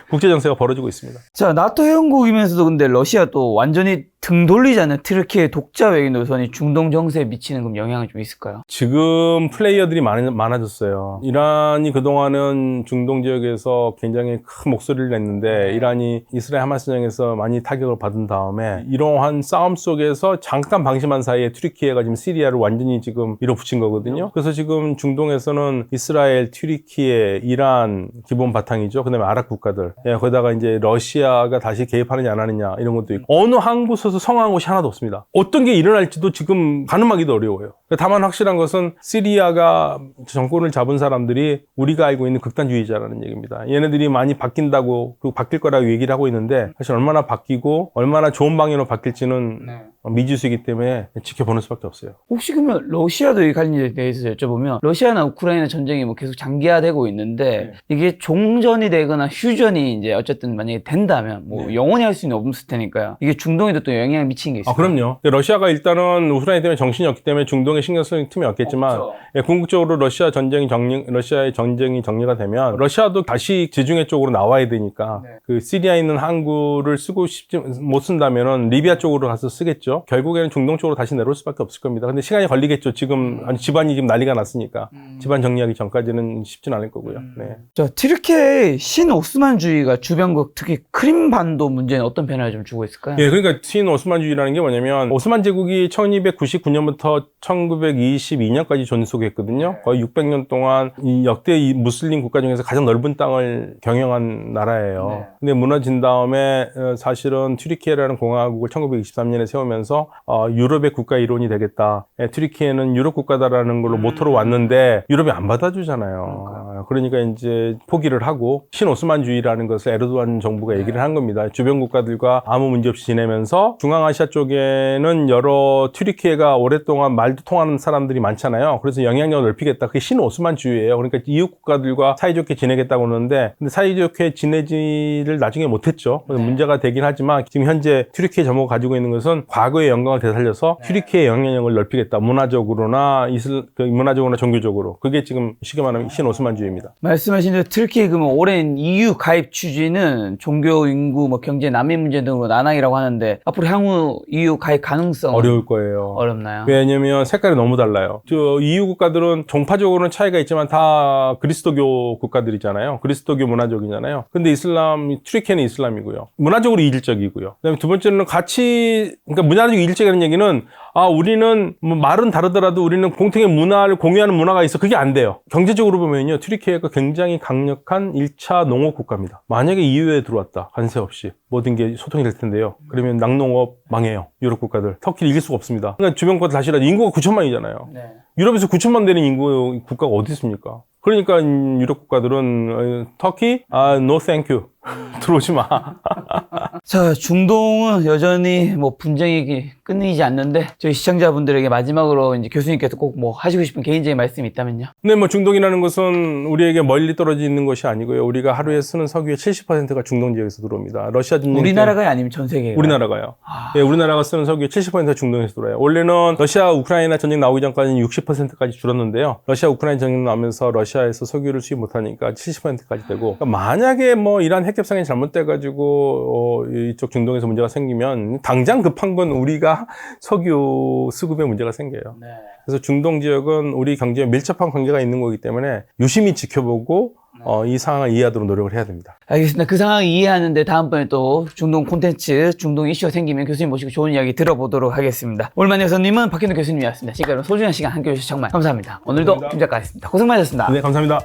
국제 정세가 벌어지고 있습니다. 자, 나토 회원국이면서도 근데 러시아도 완전히 등 돌리지 않는 튀르키예 독자 외교 노선이 중동 정세에 미치는 그럼 영향이 좀 있을까요? 지금 플레이어들이 많아졌어요. 이란이 그동안은 중동 지역에서 굉장히 큰 목소리를 냈는데 이란이 이스라엘 하마스전에서 많이 타격을 받은 다음에 이러한 싸움 속에서 잠깐 방심한 사이에 튀르키예가 지금 시리아를 완전히 지금 밀어붙인 거거든요. 그래서 지금 중동에서는 이스라엘, 튀르키예, 이란 기본 바탕이죠. 그다음에 아랍 국가들. 예, 거기다가 이제 러시아가 다시 개입하느냐 안 하느냐 이런 것도 있고 어느 한 곳에서 성황한 곳이 하나도 없습니다. 어떤 게 일어날지도 지금 가늠하기도 어려워요. 다만 확실한 것은 시리아가 정권을 잡은 사람들이 우리가 알고 있는 극단주의자라는 얘기입니다. 얘네들이 많이 바뀐다고 그리고 바뀔 거라고 얘기를 하고 있는데 사실 얼마나 바뀌고 얼마나 좋은 방향으로 바뀔지는 미지수이기 때문에 지켜보는 수밖에 없어요. 혹시 그러면 러시아도 이 관련에 대해서 여쭤보면 러시아나 우크라이나 전쟁이 뭐 계속 장기화되고 있는데 이게 종전이 되거나 휴전이 이제 어쨌든 만약에 된다면 뭐 영원히 할 수 있는 없을 테니까요. 이게 중동에도 또 영향을 미치는 게 있어요. 그럼요. 러시아가 일단은 우크라이나 때문에 정신이 없기 때문에 중동에 신경 쓸 틈이 없겠지만 예, 궁극적으로 러시아의 전쟁이 정리가 되면 러시아도 다시 지중해 쪽으로 나와야 되니까 그 시리아에 있는 항구를 못 쓴다면은 리비아 쪽으로 가서 쓰겠죠. 결국에는 중동 쪽으로 다시 내려올 수밖에 없을 겁니다. 근데 시간이 걸리겠죠. 지금 집안이 지금 난리가 났으니까 집안 정리하기 전까지는 쉽진 않을 거고요. 네. 자, 튀르키예의 신오스만주의가 주변국 특히 크림반도 문제는 어떤 변화를 좀 주고 있을까요? 예, 그러니까 신오스만주의라는 게 뭐냐면 오스만 제국이 1299년부터 1922년까지 존속했거든요. 거의 600년 동안 이 역대 이 무슬림 국가 중에서 가장 넓은 땅을 경영한 나라예요. 근데 무너진 다음에 사실은 튀르키예라는 공화국을 1923년에 세우면서 유럽의 국가 일원이 되겠다. 튀르키예는 유럽 국가다라는 걸로 모토로 왔는데 유럽이 안 받아주잖아요. 그러니까 이제 포기를 하고 신오스만주의라는 것을 에르도안 정부가 얘기를 한 겁니다. 주변 국가들과 아무 문제 없이 지내면서 중앙아시아 쪽에는 여러 튀르키예가 오랫동안 말도 통하는 사람들이 많잖아요. 그래서 영향력을 넓히겠다. 그게 신오스만주의예요. 그러니까 이웃 국가들과 사이좋게 지내겠다고 그러는데 근데 사이좋게 지내지를 나중에 못했죠. 문제가 되긴 하지만 지금 현재 튀르키예 정부가 가지고 있는 것은 과거의 영광을 되살려서 튀르키예의 영향력을 넓히겠다. 문화적으로나 종교적으로. 그게 지금 쉽게 말하면 신오스만주의입니다. 말씀하신 대로 튀르키예 그러면 오랜 EU 가입 추진은 종교, 인구, 뭐 경제, 난민 문제 등으로 난항이라고 하는데 앞으로 향후 EU 가입 가능성은 어려울 거예요. 어렵나요? 왜냐면 색깔이 너무 달라요. EU 국가들은 종파적으로는 차이가 있지만 다 그리스도교 국가들이잖아요. 그리스도교 문화적이잖아요. 근데 튀르키예는 이슬람이고요. 문화적으로 이질적이고요. 그다음에 두 번째는 그러니까 문화적 이질적이라는 얘기는 우리는 뭐 말은 다르더라도 우리는 공통의 문화를 공유하는 문화가 있어. 그게 안 돼요. 경제적으로 보면요. 튀르키예가 굉장히 강력한 1차 농업 국가입니다. 만약에 EU에 들어왔다. 관세 없이. 모든 게 소통이 될 텐데요. 그러면 낙농업 망해요. 유럽 국가들. 터키를 이길 수가 없습니다. 그러니까 주변 국가들 다시라 인구가 9천만이잖아요. 유럽에서 9천만 되는 인구 국가가 어디 있습니까? 그러니까 유럽 국가들은 터키, no thank you. 들어오지 마. 자, 중동은 여전히 뭐 분쟁이 끊이지 않는데 저희 시청자분들에게 마지막으로 이제 교수님께서 꼭 뭐 하시고 싶은 개인적인 말씀이 있다면요. 네, 뭐 중동이라는 것은 우리에게 멀리 떨어져 있는 것이 아니고요. 우리가 하루에 쓰는 석유의 70%가 중동 지역에서 들어옵니다. 러시아 전쟁 우리나라가 아니면 전 세계가? 우리나라가요. 네, 우리나라가 쓰는 석유의 70%가 중동에서 들어와요. 원래는 러시아 우크라이나 전쟁 나오기 전까지는 60%까지 줄었는데요. 러시아 우크라이나 전쟁 나오면서 러시아에서 석유를 수입 못하니까 70%까지 되고, 그러니까 만약에 뭐 이란 핵 협상이 잘못돼가지고 이쪽 중동에서 문제가 생기면 당장 급한 건 우리가 석유 수급에 문제가 생겨요. 네. 그래서 중동 지역은 우리 경제에 밀접한 관계가 있는 거기 때문에 유심히 지켜보고 이 상황을 이해하도록 노력을 해야 됩니다. 알겠습니다. 그 상황을 이해하는데 다음번에 또 중동 콘텐츠, 중동 이슈가 생기면 교수님 모시고 좋은 이야기 들어보도록 하겠습니다. 올만 여사님은 박현우 교수님이었습니다. 지금까지 소중한 시간 함께해 주셔서 정말 감사합니다. 오늘도 감사합니다. 김 작가였습니다. 고생 많으셨습니다. 네, 감사합니다.